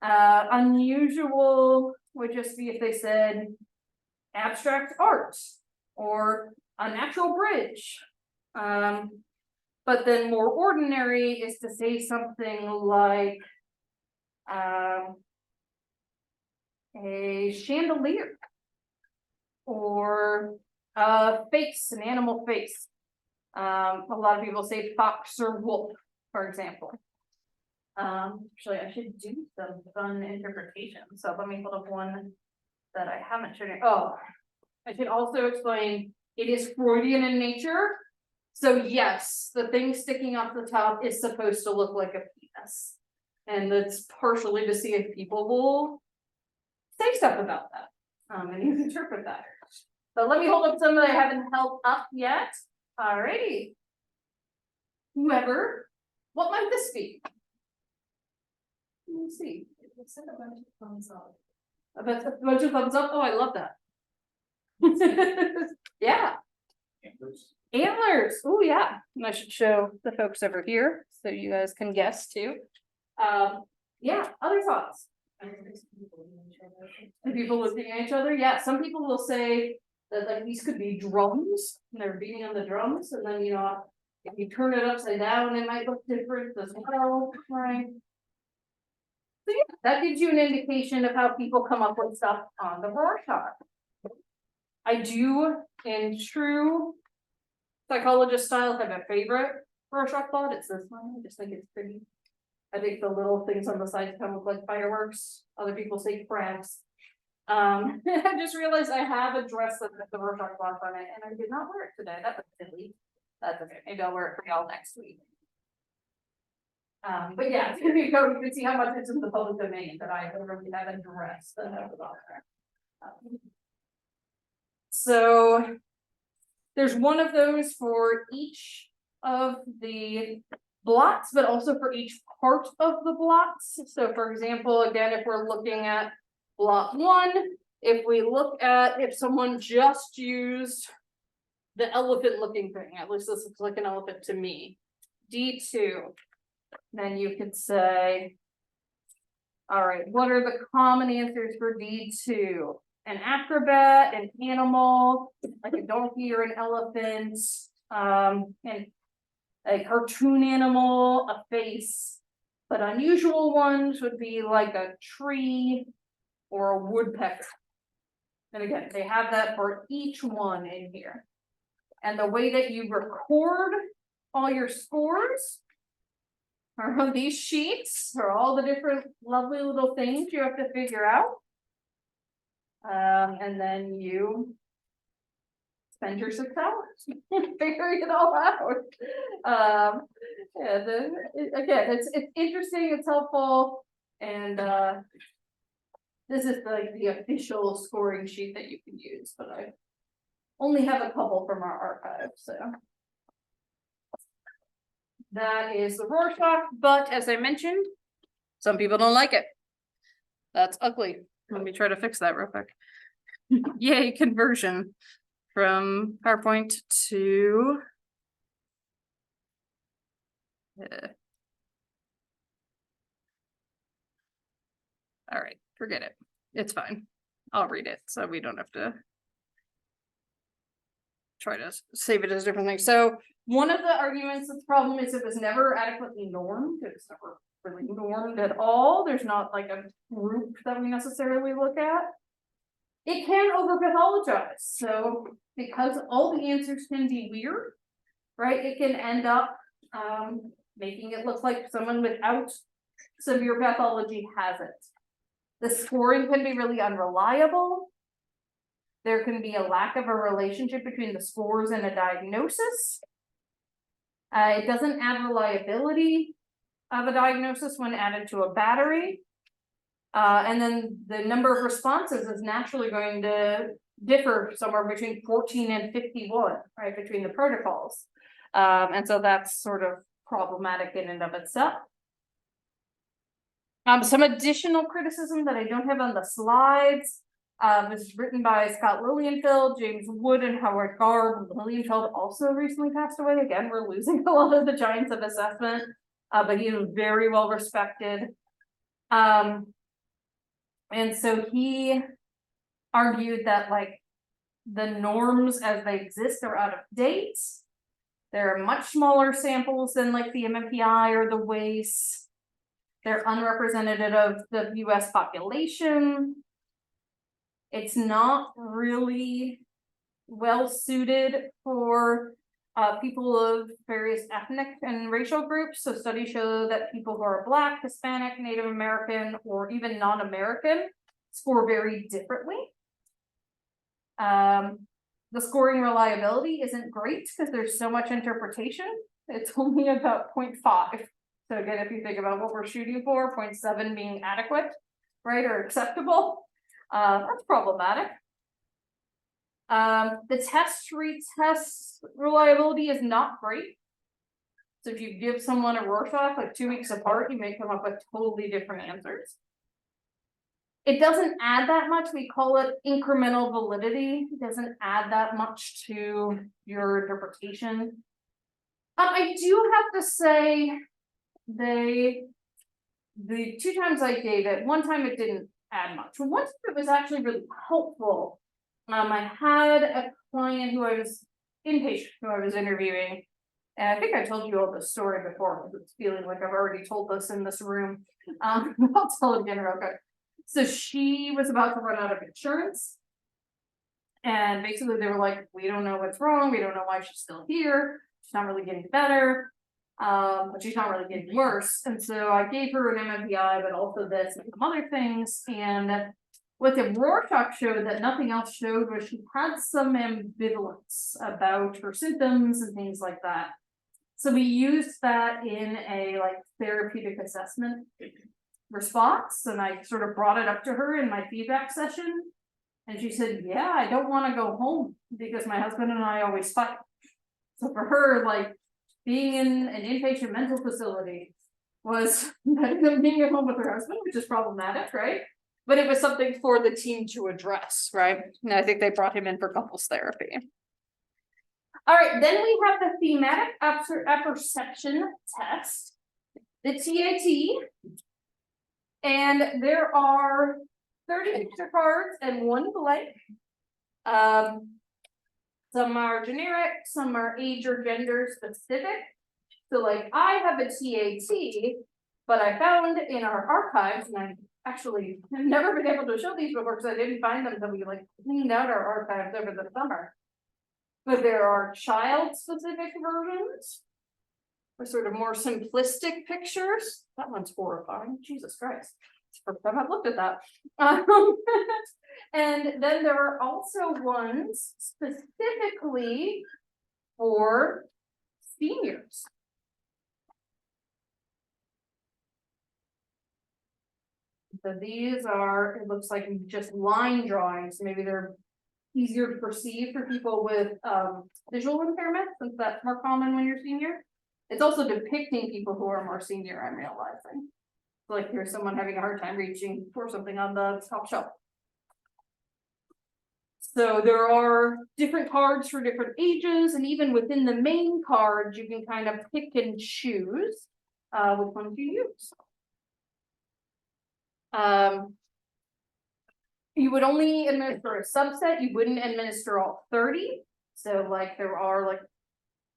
unusual would just be if they said abstract art or a natural bridge. But then more ordinary is to say something like a chandelier or a face, an animal face. A lot of people say fox or wolf, for example. Actually, I should do some fun interpretation. So let me pull up one that I haven't shown you. Oh, I should also explain it is Freudian in nature. So yes, the thing sticking off the top is supposed to look like a penis. And that's partially to see if people will say stuff about that. And you interpret that. So let me hold up some that I haven't held up yet. Alrighty. Whoever, what might this be? Let me see. It said a bunch of thumbs up. A bunch of thumbs up. Oh, I love that. Yeah. Antlers. Oh, yeah. And I should show the folks over here so you guys can guess too. Yeah. Other thoughts? The people looking at each other. Yeah. Some people will say that like these could be drums and they're beating on the drums, and then if you turn it upside down, it might look different as well, right? So yeah, that gives you an indication of how people come up with stuff on the Rorschach. I do, in true psychologist style, have a favorite Rorschach thought. It's this one. I just think it's pretty. I think the little things on the side kind of look like fireworks. Other people say crabs. I just realized I have a dress that has the Rorschach cloth on it, and I did not wear it today. That was silly. That's okay. Maybe I'll wear it for y'all next week. But yeah, you can see how much it's in the public domain that I already have a dress that I was on there. So there's one of those for each of the blocks, but also for each part of the blocks. So for example, again, if we're looking at block 1, if we look at if someone just used the elephant looking thing, at least this looks like an elephant to me, D2, then you could say, all right, what are the common answers for D2? An acrobat, an animal, like a donkey or an elephant, and a cartoon animal, a face. But unusual ones would be like a tree or a woodpecker. And again, they have that for each one in here. And the way that you record all your scores are on these sheets, or all the different lovely little things you have to figure out. And then you spend your 6 hours figuring it all out. Again, it's interesting, it's helpful, and this is the official scoring sheet that you can use, but I only have a couple from our archive, so. That is the Rorschach, but as I mentioned, some people don't like it. That's ugly. Let me try to fix that real quick. Yay, conversion from PowerPoint to all right, forget it. It's fine. I'll read it so we don't have to try to save it as different things. So one of the arguments of the problem is it was never adequately normed. It was never really normed at all. There's not like a group that we necessarily look at. It can over pathologize. So because all the answers can be weird, right? It can end up making it look like someone without severe pathology has it. The scoring can be really unreliable. There can be a lack of a relationship between the scores and a diagnosis. It doesn't add reliability of a diagnosis when added to a battery. And then the number of responses is naturally going to differ somewhere between 14 and 51, right, between the protocols. And so that's sort of problematic in and of itself. Some additional criticism that I don't have on the slides was written by Scott Lilienfeld, James Wood, and Howard Garb. Lilienfeld also recently passed away. Again, we're losing a lot of the giants of assessment, but he was very well respected. And so he argued that like the norms as they exist are out of date. There are much smaller samples than like the MMPI or the WACE. They're unrepresentative of the US population. It's not really well suited for people of various ethnic and racial groups. So studies show that people who are Black, Hispanic, Native American, or even non-American score very differently. The scoring reliability isn't great because there's so much interpretation. It's only about 0.5. So again, if you think about what we're shooting for, 0.7 being adequate, right, or acceptable, that's problematic. The test retest reliability is not great. So if you give someone a Rorschach like 2 weeks apart, you may come up with totally different answers. It doesn't add that much. We call it incremental validity. It doesn't add that much to your interpretation. I do have to say, the 2 times I gave it, one time it didn't add much. One time it was actually really helpful. I had a client who I was inpatient, who I was interviewing, and I think I told you all this story before. It's feeling like I've already told this in this room. I'll tell it again real quick. So she was about to run out of insurance, and basically they were like, we don't know what's wrong, we don't know why she's still here, she's not really getting better. But she's not really getting worse. And so I gave her an MMPI, but also this and some other things. And what the Rorschach showed that nothing else showed was she had some ambivalence about her symptoms and things like that. So we used that in a like therapeutic assessment response. And I sort of brought it up to her in my feedback session. And she said, yeah, I don't want to go home because my husband and I always fight. So for her, like, being in an inpatient mental facility was better than being at home with her husband, which is problematic, right? But it was something for the team to address, right? And I think they brought him in for couples therapy. All right, then we have the thematic apperception test, the TAT. And there are 30 picture cards and 1 blank. Some are generic, some are age or gender specific. So like I have a TAT, but I found in our archives, and I actually have never been able to show these before because I didn't find them until we like cleaned out our archives over the summer. But there are child specific versions, or sort of more simplistic pictures. That one's horrifying, Jesus Christ. It's the first time I've looked at that. And then there are also ones specifically for seniors. So these are, it looks like just line drawings. Maybe they're easier to perceive for people with visual impairment, since that's more common when you're senior. It's also depicting people who are more senior, I'm realizing. So like here's someone having a hard time reaching for something on the top shelf. So there are different cards for different ages, and even within the main cards, you can kind of pick and choose which ones you use. You would only administer a subset, you wouldn't administer all 30. So like there are like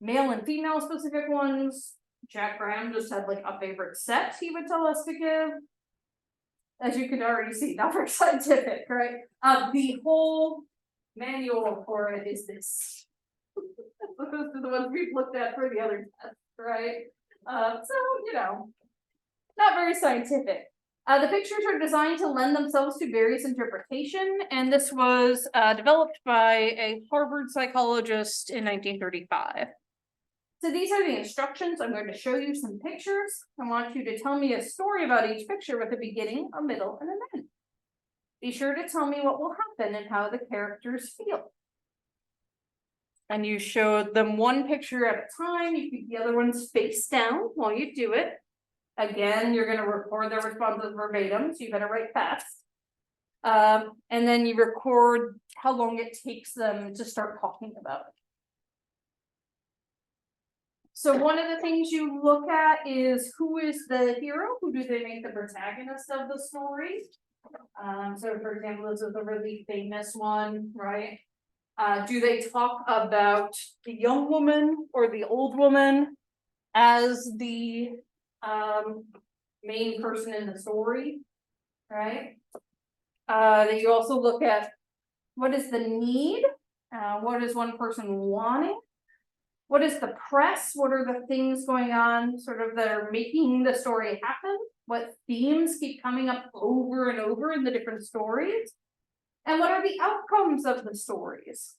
male and female specific ones. Jack Graham just had like a favorite set he would tell us to give. As you can already see, not very scientific, right? The whole manual for it is this. Those are the ones we've looked at for the other tests, right? So, you know, not very scientific. The pictures are designed to lend themselves to various interpretation, and this was developed by a Harvard psychologist in 1935. So these are the instructions. I'm going to show you some pictures. I want you to tell me a story about each picture with a beginning, a middle, and an end. Be sure to tell me what will happen and how the characters feel. And you showed them one picture at a time. You keep the other ones face down while you do it. Again, you're going to record their responses verbatim, so you better write fast. And then you record how long it takes them to start talking about it. So one of the things you look at is who is the hero? Who do they make the protagonist of the story? So for example, this is a really famous one, right? Do they talk about the young woman or the old woman as the main person in the story, right? Then you also look at what is the need, what is one person wanting, what is the press, what are the things going on sort of that are making the story happen, what themes keep coming up over and over in the different stories, and what are the outcomes of the stories.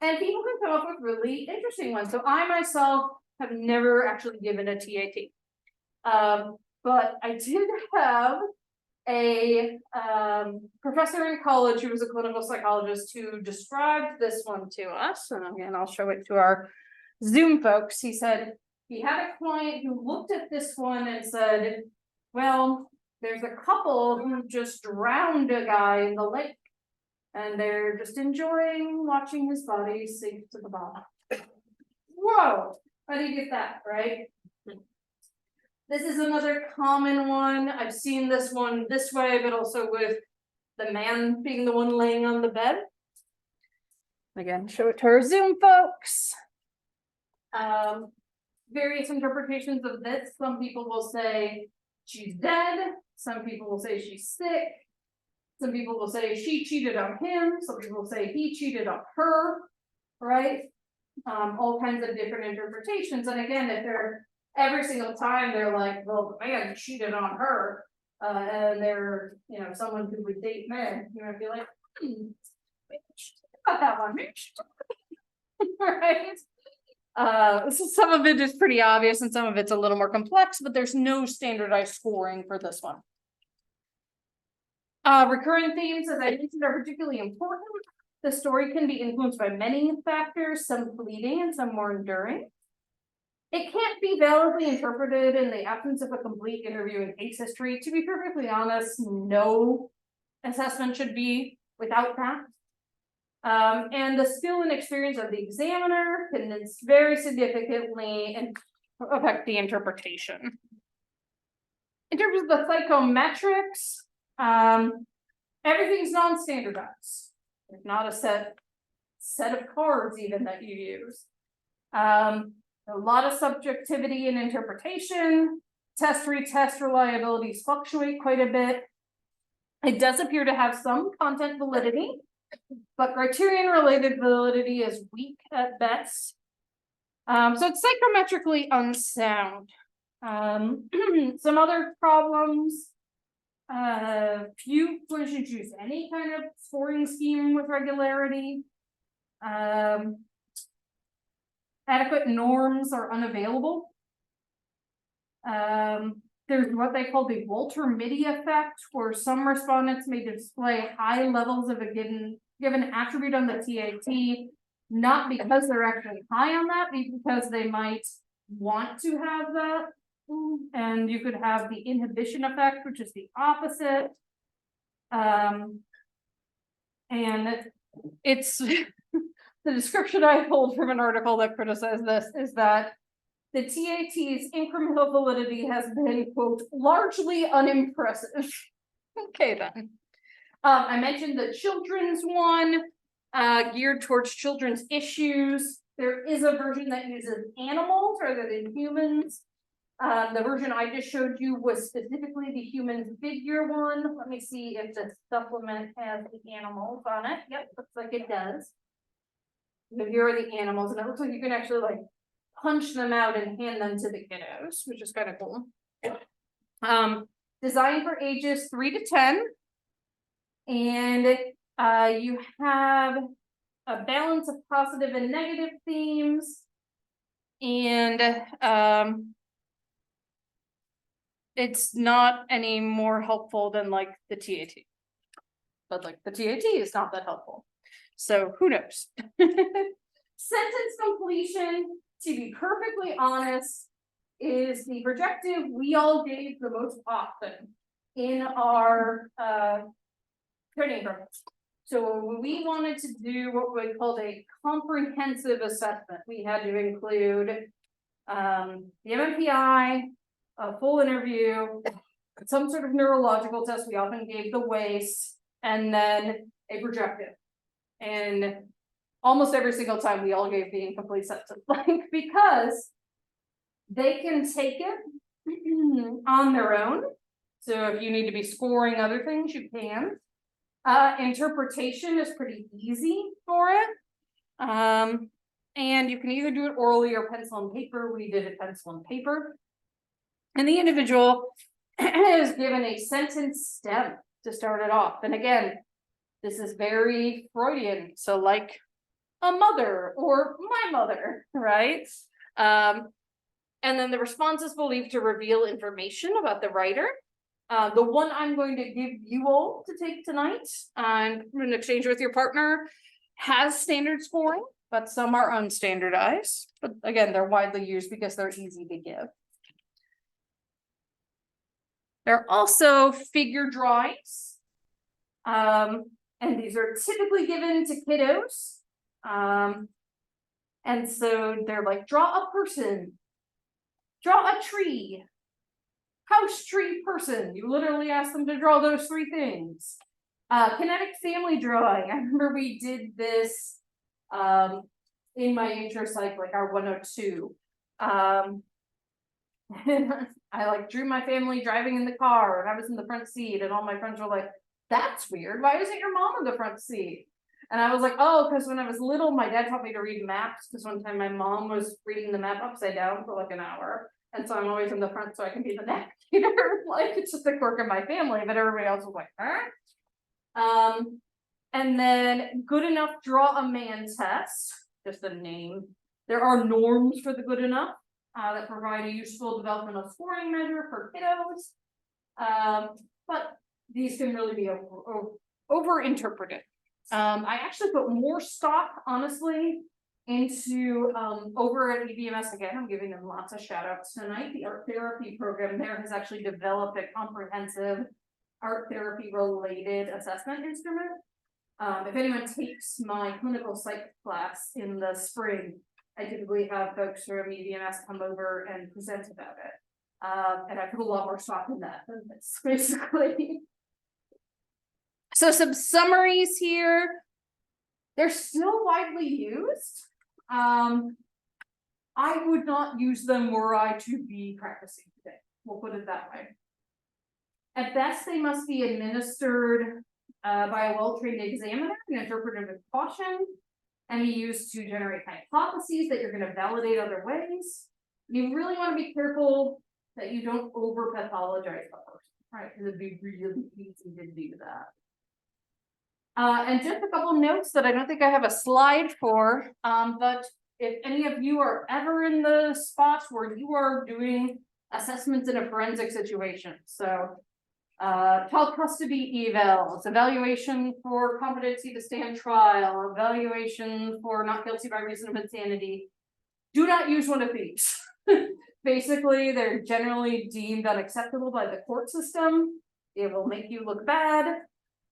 And people can come up with really interesting ones. So I myself have never actually given a TAT. But I did have a professor in college who was a clinical psychologist who described this one to us. And again, I'll show it to our Zoom folks. He said he had a client who looked at this one and said, well, there's a couple who just drowned a guy in the lake. And they're just enjoying watching his body sink to the bottom. Whoa, how do you get that, right? This is another common one. I've seen this one this way, but also with the man being the one laying on the bed. Again, show it to our Zoom folks. Various interpretations of this. Some people will say she's dead. Some people will say she's sick. Some people will say she cheated on him. Some people will say he cheated on her, right? All kinds of different interpretations. And again, if they're every single time they're like, well, the man cheated on her, and they're, you know, someone who would date men, you might be like, maybe about that one, right? So some of it is pretty obvious and some of it's a little more complex, but there's no standardized scoring for this one. Recurring themes, as I mentioned, are particularly important. The story can be influenced by many factors, some fleeting and some more enduring. It can't be validly interpreted in the absence of a complete interview and case history. To be perfectly honest, no assessment should be without that. And the skill and experience of the examiner can very significantly affect the interpretation. In terms of the psychometrics, everything's non-standardized. There's not a set of cards even that you use. A lot of subjectivity and interpretation. Test-retest reliabilities fluctuate quite a bit. It does appear to have some content validity, but criterion-related validity is weak at best. So it's psychometrically unsound. Some other problems. Few clinicians use any kind of scoring scheme with regularity. Adequate norms are unavailable. There's what they call the Walter-Mitty effect, where some respondents may display high levels of a given attribute on the TAT, not because they're actually high on that, but because they might want to have that. And you could have the inhibition effect, which is the opposite. And it's the description I pulled from an article that criticized this is that the TAT's incremental validity has been, quote, largely unimpressive. Okay, then. I mentioned the children's one, geared towards children's issues. There is a version that uses animals rather than humans. The version I just showed you was specifically the human figure one. Let me see if the supplement has the animals on it. Yep, looks like it does. So here are the animals, and it looks like you can actually like punch them out and hand them to the kiddos, which is kind of cool. Designed for ages 3 to 10. And you have a balance of positive and negative themes. And it's not any more helpful than like the TAT. But like the TAT is not that helpful. So who knows? Sentence completion, to be perfectly honest, is the projective we all gave the most often in our training programs. So when we wanted to do what we called a comprehensive assessment, we had to include the MMPI, a full interview, some sort of neurological test. We often gave the WACE, and then a projective. And almost every single time we all gave the incomplete sentence blank because they can take it on their own. So if you need to be scoring other things, you can. Interpretation is pretty easy for it. And you can either do it orally or pencil and paper. We did it pencil and paper. And the individual is given a sentence stem to start it off. And again, this is very Freudian. So like a mother or my mother, right? And then the response is believed to reveal information about the writer. The one I'm going to give you all to take tonight, in exchange with your partner, has standard scoring, but some are unstandardized. But again, they're widely used because they're easy to give. There are also figure drawings. And these are typically given to kiddos. And so they're like, draw a person, draw a tree, house, tree, person. You literally ask them to draw those 3 things. Kinetic family drawing. I remember we did this in my intro psych, like our 102. I like drew my family driving in the car and I was in the front seat and all my friends were like, that's weird. Why isn't your mom in the front seat? And I was like, oh, because when I was little, my dad taught me to read maps because one time my mom was reading the map upside down for like an hour. And so I'm always in the front so I can be the navigator. Like it's just a quirk of my family, but everybody else was like, huh? And then good enough draw a man test, just a name. There are norms for the good enough that provide a useful developmental scoring measure for kiddos. But these can really be over interpreted. I actually put more stock, honestly, into over at EBMS. Again, I'm giving them lots of shout outs tonight. The art therapy program there has actually developed a comprehensive art therapy related assessment instrument. If anyone takes my clinical psych class in the spring, I typically have folks from EBMS come over and present about it. And I put a lot more stock in that than this, basically. So some summaries here. They're still widely used. I would not use them were I to be practicing today. We'll put it that way. At best, they must be administered by a well-trained examiner and interpreted with caution, and be used to generate hypotheses that you're going to validate other ways. You really want to be careful that you don't over pathologize the person, right? Because it'd be really easy to do that. And just a couple notes that I don't think I have a slide for, but if any of you are ever in the spots where you are doing assessments in a forensic situation, so child custody evals, evaluation for competency to stand trial, evaluation for not guilty by reason of insanity, do not use one of these. Basically, they're generally deemed unacceptable by the court system. It will make you look bad.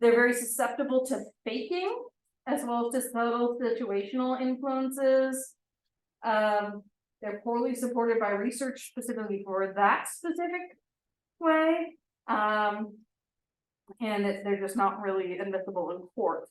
They're very susceptible to faking, as well as to subtle situational influences. They're poorly supported by research specifically for that specific way. And they're just not really admissible in court.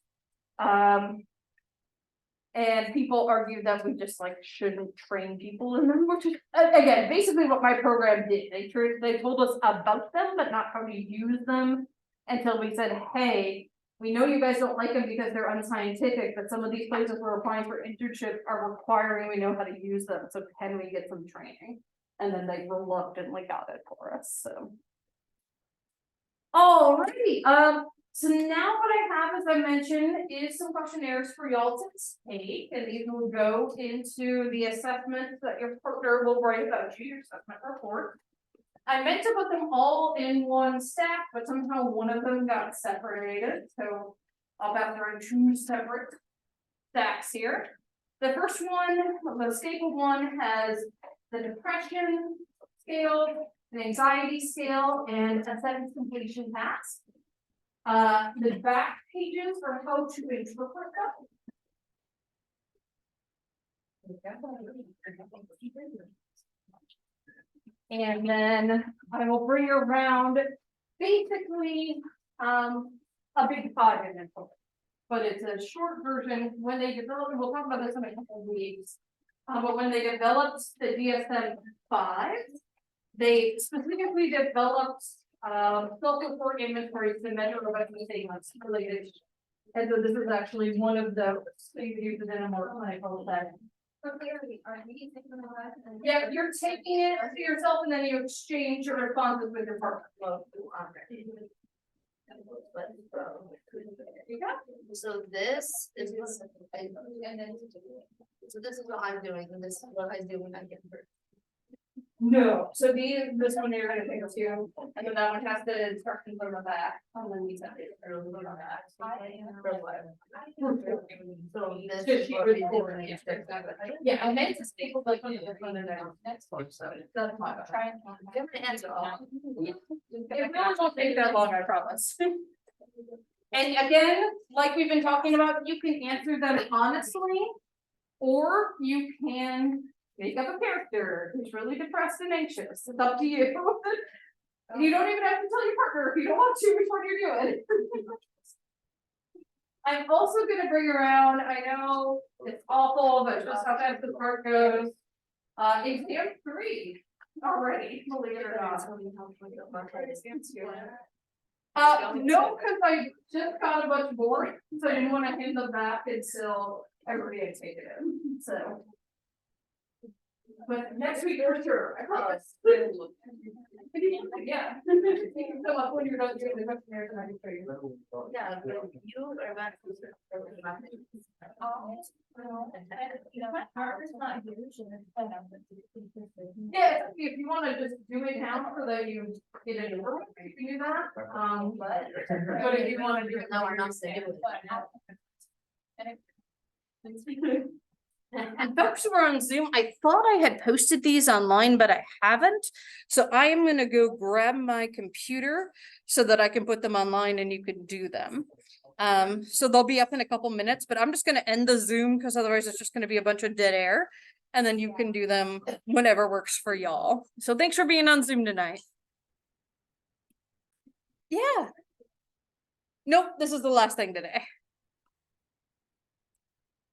And people argue that we just like shouldn't train people in them, which is again basically what my program did. They told us about them, but not how to use them until we said, hey, we know you guys don't like them because they're unscientific, but some of these places we're applying for internships are requiring we know how to use them, so can we get some training? And then they reluctantly got it for us, so. Alrighty, so now what I have, as I mentioned, is some questionnaires for y'all to take, and these will go into the assessment that your partner will write about you, your assessment report. I meant to put them all in one stack, but somehow one of them got separated, so I'll have to run 2 separate stacks here. The first one, the stapled one, has the depression scale, an anxiety scale, and a sentence completion task. The back pages are how to interpret them. And then I will bring around basically a big 5 in it. But it's a short version. When they developed, we'll talk about this in a couple of weeks. But when they developed the DSM-5, they specifically developed self-report inventories to measure robustness statements related. And so this is actually one of the things used in a more clinical setting. Yeah, you're taking it to yourself and then you exchange your responses with your partner. So this is, and then, so this is what I'm doing, and this is what I do when I get hurt. No, so this one you're gonna take to, and then that one has the instructions on the back, and then we send it or on that. So this Just is she what was we do forward. when I get hurt. Yeah, I meant to staple like on the front of the next one, so that's fine. I'm gonna answer all. It really won't take that long, I promise. And again, like we've been talking about, you can answer them honestly, or you can make up a character who's really depressed and anxious. It's up to you. You don't even have to tell your partner if you don't want to before you do it. I'm also gonna bring around, I know it's awful, but just how fast the part goes. Exam 3 already, believe it or not. No, because I just got a bunch bored, so I didn't want to hand them back until everybody had taken it, so. But next week for sure, I promise. Yeah. You can come up when you're done doing the questionnaires and I can show you. Yeah, but you are about to. Yeah, if you wanna just do it now so that you get it over, with, you can do that, but if you wanna do it. No, we're not saying it. And folks who are on Zoom, I thought I had posted these online, but I haven't. So I am gonna go grab my computer so that I can put them online and you can do them. So they'll be up in a couple minutes, but I'm just gonna end the Zoom because otherwise it's just gonna be a bunch of dead air. And then you can do them whenever works for y'all. So thanks for being on Zoom tonight. Yeah. Nope, this is the last thing today.